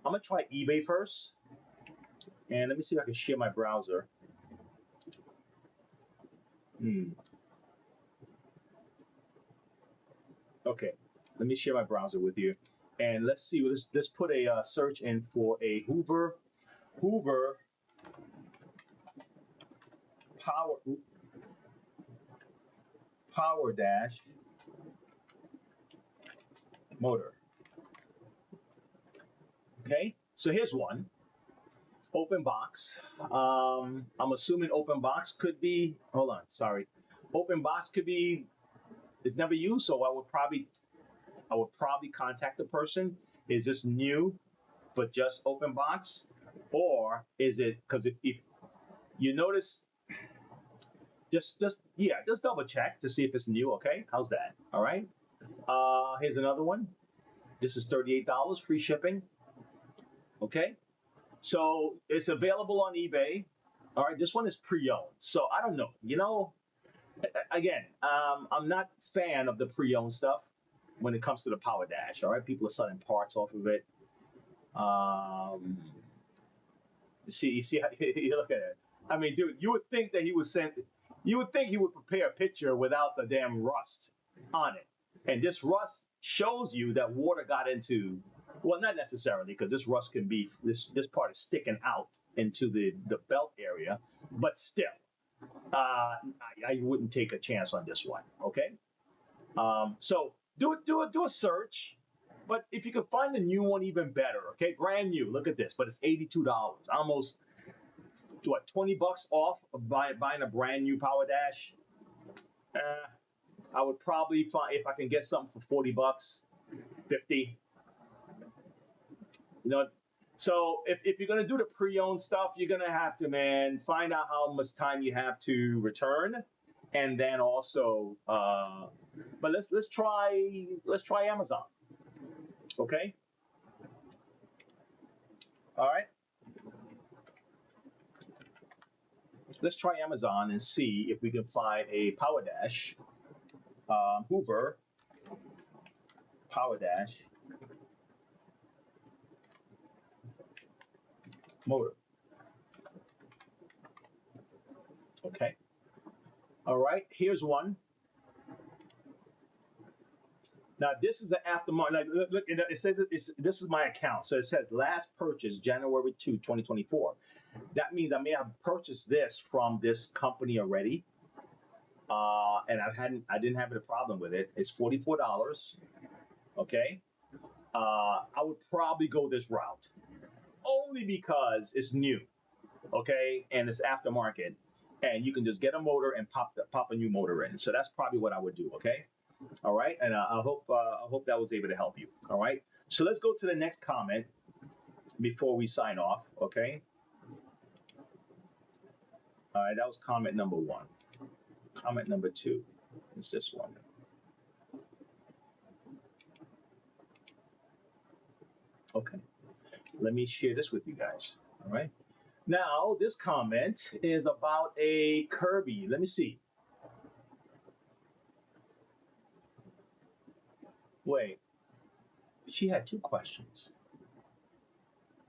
I'm gonna try eBay first, and let me see if I can share my browser. Okay, let me share my browser with you, and let's see. Let's put a search in for a Hoover Power Dash motor. Okay, so here's one. Open box. I'm assuming open box could be. Hold on, sorry. Open box could be. It's never used, so I would probably contact the person. Is this new, but just open box, or is it because if you notice, just double check to see if it's new. Okay, how's that? All right. Here's another one. This is $38, free shipping. Okay, so it's available on eBay. All right, this one is pre-owned, so I don't know. You know, again, I'm not a fan of the pre-owned stuff when it comes to the Power Dash. All right, people are selling parts off of it. You see how you look at it. I mean, dude, you would think that he would send. You would think he would prepare a picture without the damn rust on it, and this rust shows you that water got into. Well, not necessarily, because this rust can be this part is sticking out into the belt area, but still, I wouldn't take a chance on this one. Okay, so do a search, but if you can find a new one, even better. Okay, brand new. Look at this, but it's $82, almost what, $20 off of buying a brand new Power Dash. I would probably find if I can get something for $40, $50. You know, so if you're gonna do the pre-owned stuff, you're gonna have to, man, find out how much time you have to return, and then also, but let's try Amazon. Okay. All right. Let's try Amazon and see if we can find a Power Dash, Hoover Power Dash motor. Okay. All right. Here's one. Now this is an aftermarket. Like, look, it says this is my account. So it says last purchase January 2, 2024. That means I may have purchased this from this company already, and I didn't have a problem with it. It's $44. Okay. I would probably go this route only because it's new. Okay, and it's aftermarket, and you can just get a motor and pop a new motor in. So that's probably what I would do. Okay. All right, and I hope that was able to help you. All right, so let's go to the next comment before we sign off. Okay. All right, that was comment number 1. Comment number 2 is this one. Okay, let me share this with you guys. All right, now this comment is about a Kirby. Let me see. Wait, she had 2 questions.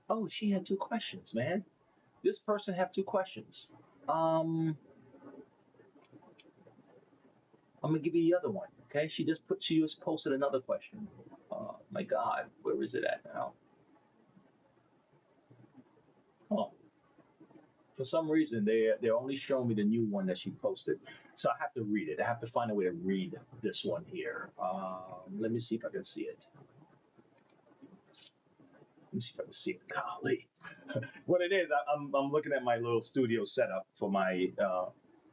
Oh, she had 2 questions, man. This person have 2 questions. I'm gonna give you the other one. Okay, she just posted another question. Oh my God, where is it at now? Oh, for some reason they're only showing me the new one that she posted, so I have to read it. I have to find a way to read this one here. Let me see if I can see it. Let me see if I can see it. Golly, what it is, I'm looking at my little studio setup for my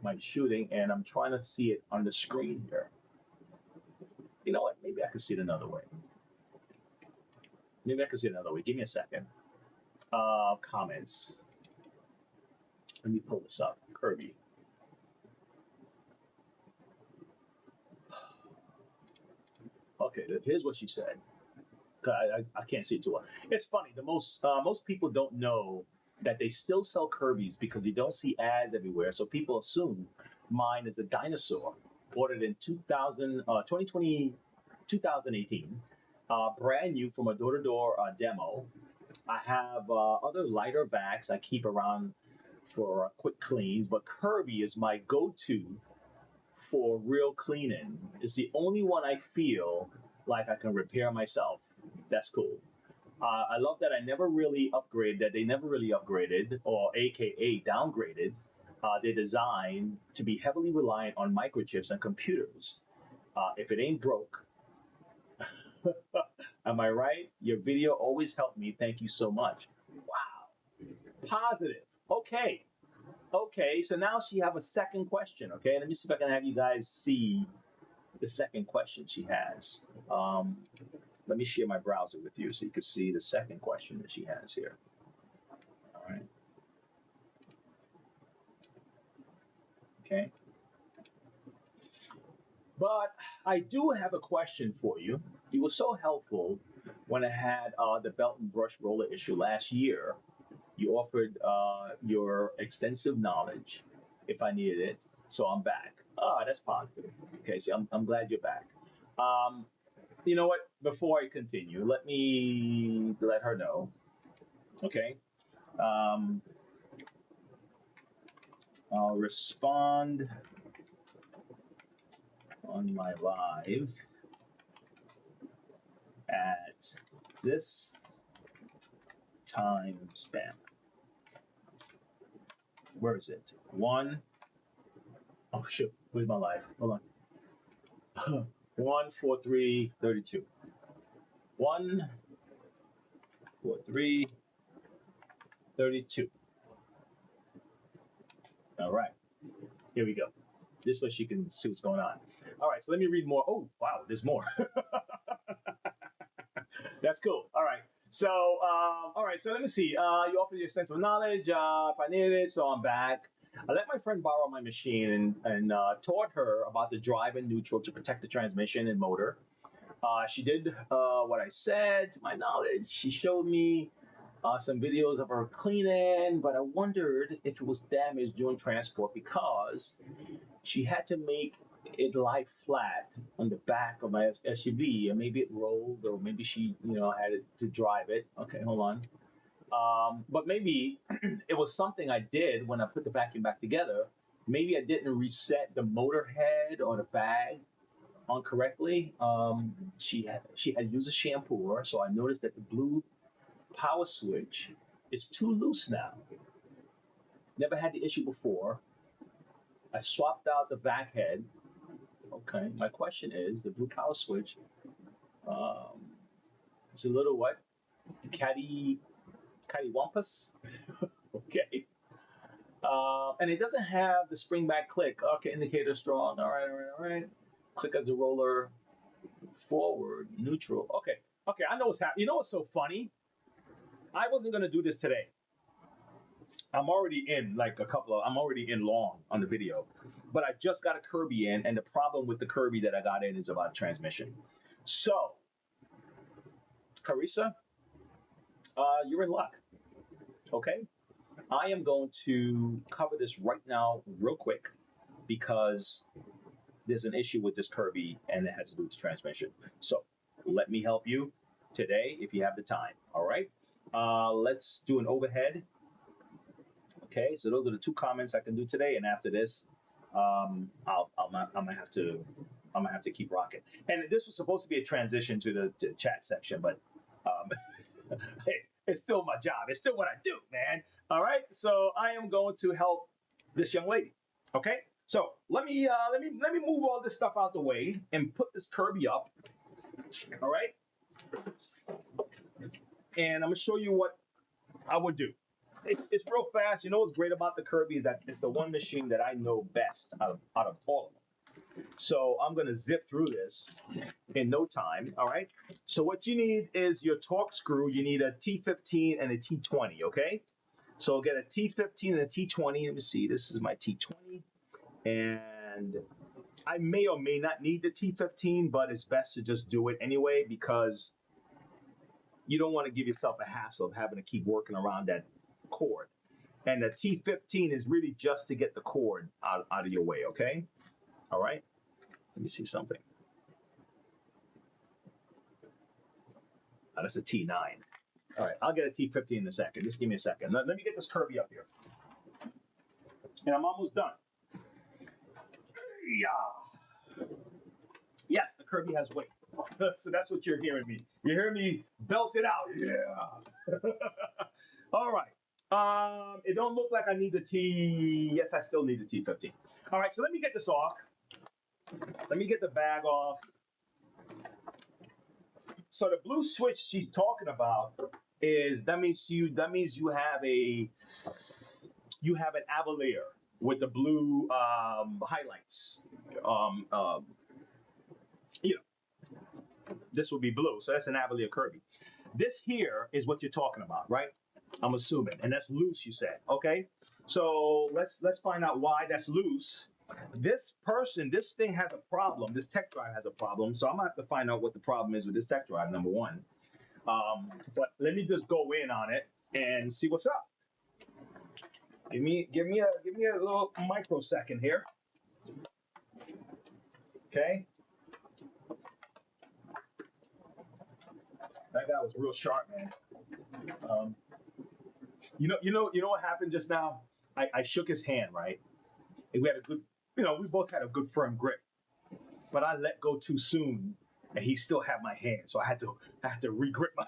my shooting, and I'm trying to see it on the screen here. You know what? Maybe I can see it another way. Maybe I can see it another way. Give me a second. Comments. Let me pull this up. Kirby. Okay, here's what she said. I can't see it too well. It's funny. Most people don't know that they still sell Kirby's because you don't see ads everywhere. So people assume mine is a dinosaur. Ordered in 2018. Brand new from a door-to-door demo. I have other lighter vacs I keep around for quick cleans, but Kirby is my go-to for real cleaning. It's the only one I feel like I can repair myself. That's cool. I love that they never really upgraded, or AKA downgraded, their design to be heavily reliant on microchips and computers. If it ain't broke, am I right? Your video always helped me. Thank you so much. Wow. Positive. Okay. Okay, so now she have a second question. Okay, let me see if I can have you guys see the second question she has. Let me share my browser with you so you can see the second question that she has here. All right. Okay. But I do have a question for you. You were so helpful when I had the belt and brush roller issue last year. You offered your extensive knowledge if I needed it. So I'm back. Oh, that's positive. Okay, so I'm glad you're back. You know what? Before I continue, let me let her know. Okay. I'll respond on my live at this timestamp. Where is it? Oh shoot, where's my live? Hold on. 1:43:32. 1:43:32. All right, here we go. This way she can see what's going on. All right, so let me read more. Oh, wow, there's more. That's cool. All right. So, all right. So let me see. You offer your extensive knowledge. If I needed it, so I'm back. I let my friend borrow my machine and taught her about the drive and neutral to protect the transmission and motor. She did what I said to my knowledge. She showed me some videos of her cleaning, but I wondered if it was damaged during transport because she had to make it lie flat on the back of my SUV, and maybe it rolled, or maybe she, had it to drive it. Okay, hold on. But maybe it was something I did when I put the vacuum back together. Maybe I didn't reset the motor head or the bag on correctly. She had used a shampooer, so I noticed that the blue power switch is too loose now. Never had the issue before. I swapped out the vac head. Okay, my question is, the blue power switch, it's a little what? Cattywampus? Okay. And it doesn't have the spring back click. Okay, indicator strong. All right. Click as a roller forward, neutral. Okay, I know what's happening. You know what's so funny? I wasn't gonna do this today. I'm already in I'm already in long on the video, but I just got a Kirby in, and the problem with the Kirby that I got in is about transmission. So, Carissa, you're in luck. Okay, I am going to cover this right now, real quick, because there's an issue with this Kirby, and it has to do with transmission. So, let me help you today if you have the time. All right, let's do an overhead. Okay, so those are the two comments I can do today, and after this, I'm gonna have to keep rocking. And this was supposed to be a transition to the chat section, but hey, it's still my job. It's still what I do, man. All right, so I am going to help this young lady. Okay, so let me move all this stuff out the way and put this Kirby up. All right, and I'm gonna show you what I would do. It's real fast. You know what's great about the Kirby is that it's the one machine that I know best out of all of them. So I'm going to zip through this in no time, all right? So what you need is your torque screw. You need a T15 and a T20, okay? So get a T15 and a T20. Let me see. This is my T20. And I may or may not need the T15, but it's best to just do it anyway because you don't want to give yourself a hassle of having to keep working around that cord. And the T15 is really just to get the cord out of your way, okay? All right, let me see something. Oh, that's a T9. All right, I'll get a T15 in a second. Just give me a second. Let me get this Kirby up here. And I'm almost done. Yeah. Yes, the Kirby has weight. So that's what you're hearing me. You hear me belt it out. Yeah. All right. It don't look like I need the T. Yes, I still need the T15. All right, so let me get this off. Let me get the bag off. So the blue switch she's talking about is that means you have an avalier with the blue highlights. This would be blue, so that's an avalier Kirby. This here is what you're talking about, right? I'm assuming, and that's loose. You said, okay. So let's find out why that's loose. This thing has a problem. This tech drive has a problem. So I'm gonna have to find out what the problem is with this tech drive, number one. But let me just go in on it and see what's up. Give me a little microsecond here. Okay. That guy was real sharp, man. You know what happened just now? I shook his hand, right? And we had a good, we both had a good firm grip. But I let go too soon, and he still had my hand, so I had to re-grip my.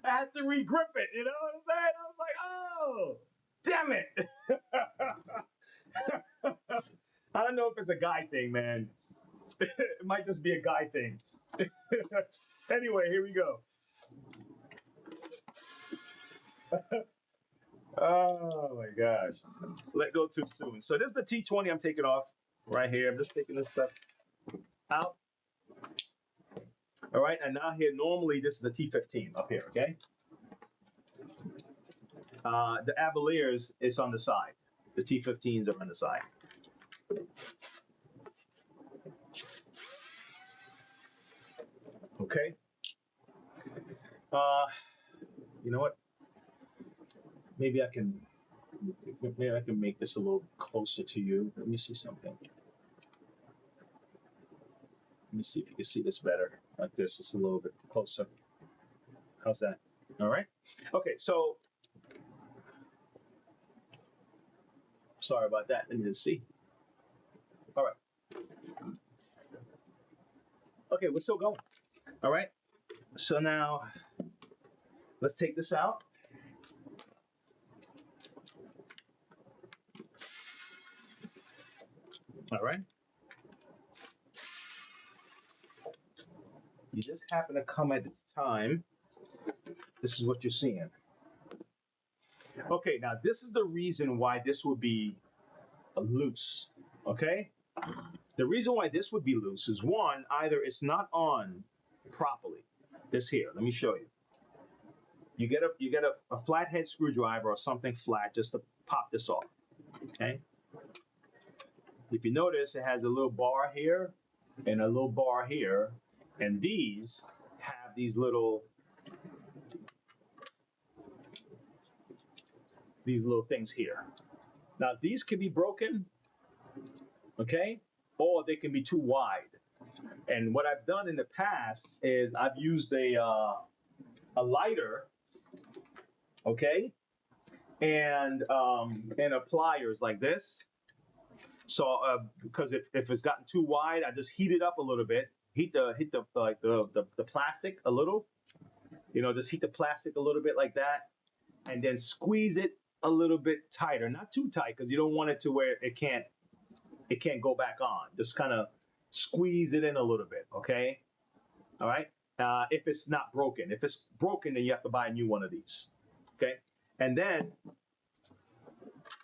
I had to re-grip it. You know what I'm saying? I was like, oh, damn it. I don't know if it's a guy thing, man. It might just be a guy thing. Anyway, here we go. Oh my gosh. Let go too soon. So this is the T20 I'm taking off right here. I'm just taking this stuff out. All right, and now here, normally this is a T15 up here, okay? The Avaliers is on the side. The T15s are on the side. Okay. You know what? Maybe I can make this a little closer to you. Let me see something. Let me see if you can see this better. Like this, it's a little bit closer. How's that? All right. Okay, so sorry about that. Let me just see. All right. Okay, we're still going. All right. So now let's take this out. All right. You just happen to come at this time. This is what you're seeing. Okay, now this is the reason why this would be loose. Okay? The reason why this would be loose is one, either it's not on properly. This here, let me show you. You get a flathead screwdriver or something flat just to pop this off. Okay? If you notice, it has a little bar here and a little bar here, and these have these little things here. Now these can be broken, okay, or they can be too wide. And what I've done in the past is I've used a lighter, okay, and a pliers like this. So because if it's gotten too wide, I just heat it up a little bit. Heat the plastic a little. Just heat the plastic a little bit like that, and then squeeze it a little bit tighter. Not too tight because you don't want it to where it can't go back on. Just kind of squeeze it in a little bit, okay? All right. If it's not broken. If it's broken, then you have to buy a new one of these, okay? And then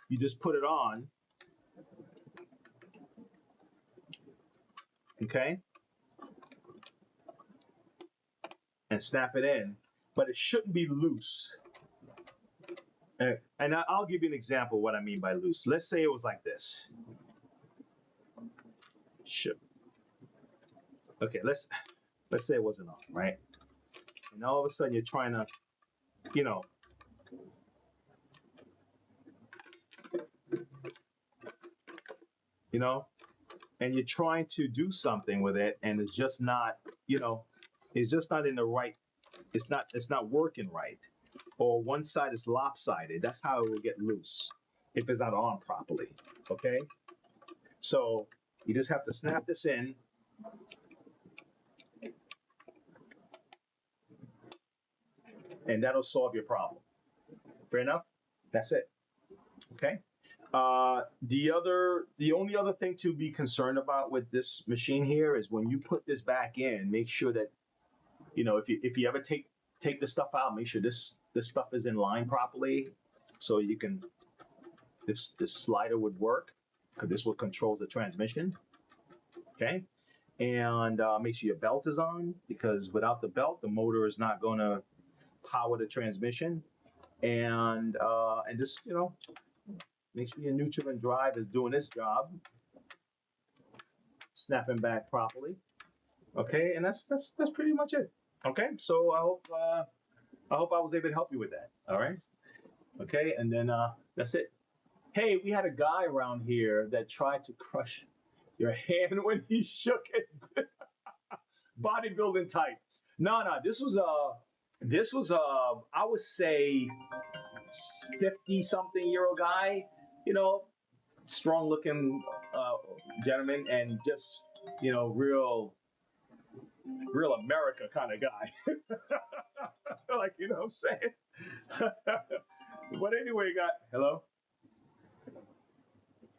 you just put it on. Okay, and snap it in, but it shouldn't be loose. And I'll give you an example of what I mean by loose. Let's say it was like this. Sure. Okay, let's say it wasn't on, right? And all of a sudden you're trying to, and you're trying to do something with it, and it's just not, it's just not in the right, it's not working right, or one side is lopsided. That's how it will get loose if it's not on properly, okay? So you just have to snap this in, and that'll solve your problem. Fair enough? That's it, okay? The only other thing to be concerned about with this machine here is when you put this back in, make sure that, if you ever take the stuff out, make sure this stuff is in line properly, so you can, this slider would work, because this will control the transmission, okay? And make sure your belt is on, because without the belt, the motor is not going to power the transmission, and just, make sure your neutral and drive is doing its job, snapping back properly. Okay, and that's pretty much it. Okay, so I hope I was able to help you with that. All right. Okay, and then that's it. Hey, we had a guy around here that tried to crush your hand when he shook it. Bodybuilding type. No, this was I would say 50-something-year-old guy, you know, strong-looking gentleman, and just, you know, real America kind of guy. Like, you know what I'm saying? But anyway, hello?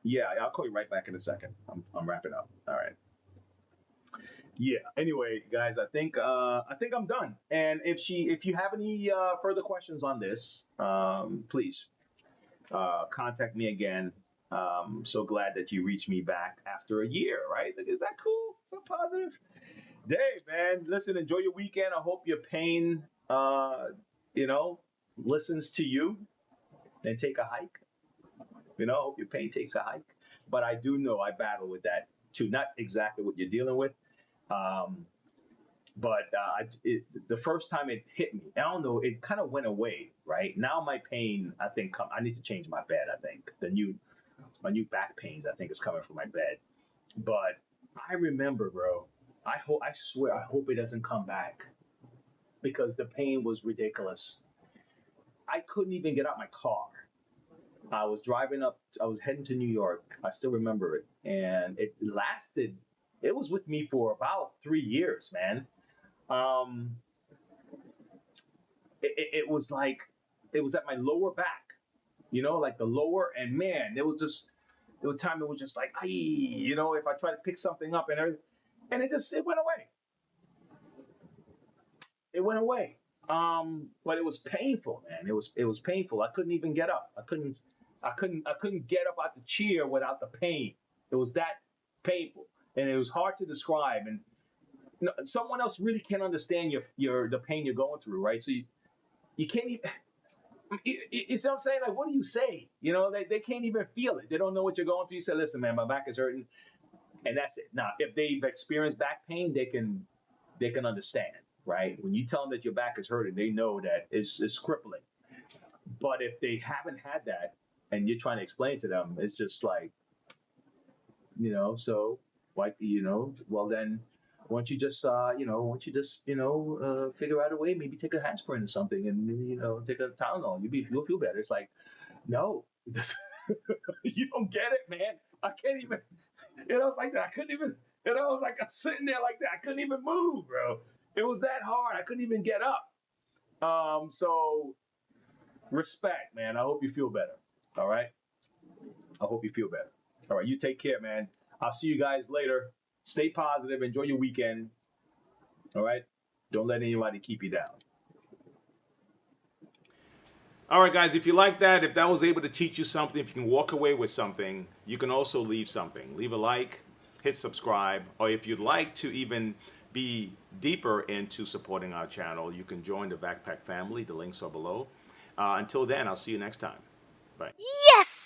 Yeah, I'll call you right back in a second. I'm wrapping up. All right. Yeah. Anyway, guys, I think I'm done. And if you have any further questions on this, please contact me again. So glad that you reached me back after a year, right? Like, is that cool? Is that positive? Dave, man, listen, enjoy your weekend. I hope your pain, you know, listens to you and take a hike. You know, I hope your pain takes a hike. But I do know I battle with that too. Not exactly what you're dealing with. But the first time it hit me, I don't know, it kind of went away, right? Now my pain, I think, I need to change my bed, I think. My new back pains, I think, is coming from my bed. But I remember, bro, I swear, I hope it doesn't come back, because the pain was ridiculous. I couldn't even get out my car. I was heading to New York. I still remember it. And it was with me for about 3 years, man. It was at my lower back, you know, like the lower, and man, there was a time it was just like, you know, if I tried to pick something up and everything, and it went away. It went away. But it was painful, man. It was painful. I couldn't even get up. I couldn't get up out the chair without the pain. It was that painful, and it was hard to describe. And someone else really can't understand the pain you're going through, right? So you can't even. You see what I'm saying? Like, what do you say? You know, they can't even feel it. They don't know what you're going through. You say, listen, man, my back is hurting, and that's it. Now, if they've experienced back pain, they can understand, right? When you tell them that your back is hurting, they know that it's crippling. But if they haven't had that, and you're trying to explain to them, it's just like, you know, so, like, you know, well then, why don't you just figure out a way, maybe take a aspirin or something, and, you know, take a Tylenol, you'll feel better. It's like, no, you don't get it, man. I can't even, you know, it's like that. I couldn't even, you know, it was like I'm sitting there like that. I couldn't even move, bro. It was that hard. I couldn't even get up. So respect, man. I hope you feel better. All right. I hope you feel better. All right. You take care, man. I'll see you guys later. Stay positive. Enjoy your weekend. All right. Don't let anybody keep you down. All right, guys, if you like that, if that was able to teach you something, if you can walk away with something, you can also leave something. Leave a like, hit subscribe, or if you'd like to even be deeper into supporting our channel, you can join the Backpack family. The links are below. Until then, I'll see you next time. Bye. Yes!